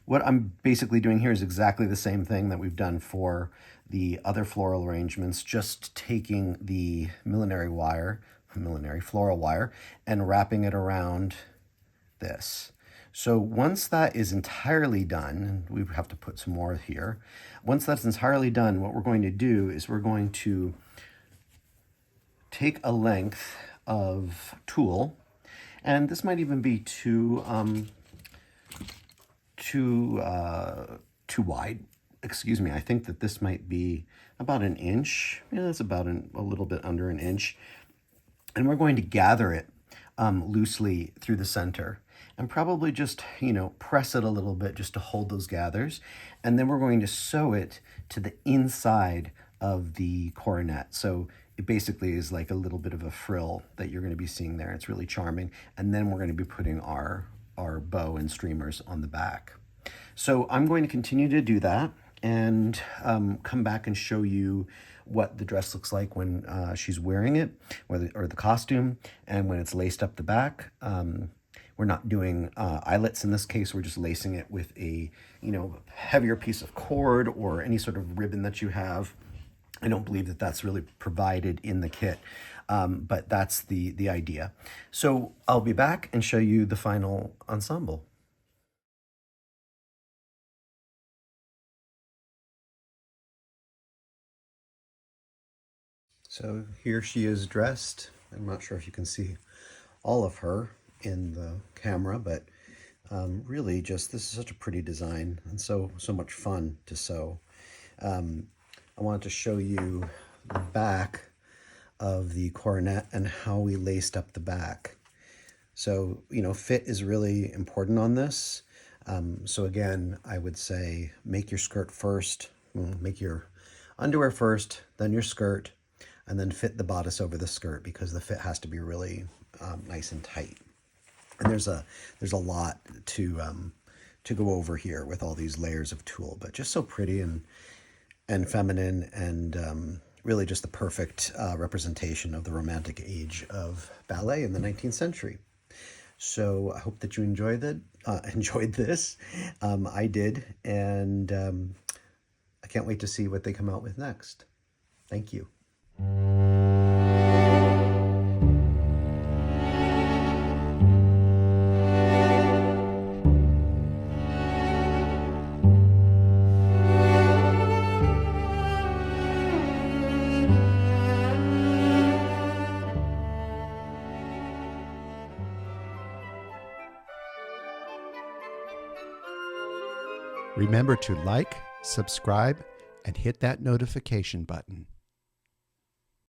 Speaker 1: what I'm basically doing here is exactly the same thing that we've done for the other floral arrangements, just taking the millinery floral wire, and wrapping it around this. So once that is entirely done, we have to put some more here. Once that's entirely done, what we're going to do is we're going to take a length of tulle, and this might even be too wide. Excuse me. I think that this might be about an inch. Yeah, that's about a little bit under an inch. And we're going to gather it loosely through the center, and probably just, you know, press it a little bit just to hold those gathers. And then we're going to sew it to the inside of the coronet. So it basically is like a little bit of a frill that you're going to be seeing there. It's really charming. And then we're going to be putting our bow and streamers on the back. So I'm going to continue to do that and come back and show you what the dress looks like when she's wearing it, or the costume, and when it's laced up the back. We're not doing eyelets in this case. We're just lacing it with a, you know, heavier piece of cord or any sort of ribbon that you have. I don't believe that that's really provided in the kit, but that's the idea. So I'll be back and show you the final ensemble. So here she is dressed. I'm not sure if you can see all of her in the camera, but really just, this is such a pretty design and so much fun to sew. I wanted to show you the back of the coronet and how we laced up the back. So, fit is really important on this. So again, I would say make your skirt first, make your underwear first, then your skirt, and then fit the bodice over the skirt, because the fit has to be really nice and tight. And there's a lot to go over here with all these layers of tulle, but just so pretty and feminine, and really just the perfect representation of the romantic age of ballet in the 19th century. So I hope that you enjoyed this. I did, and I can't wait to see what they come out with next. Thank you.
Speaker 2: Remember to like, subscribe, and hit that notification button.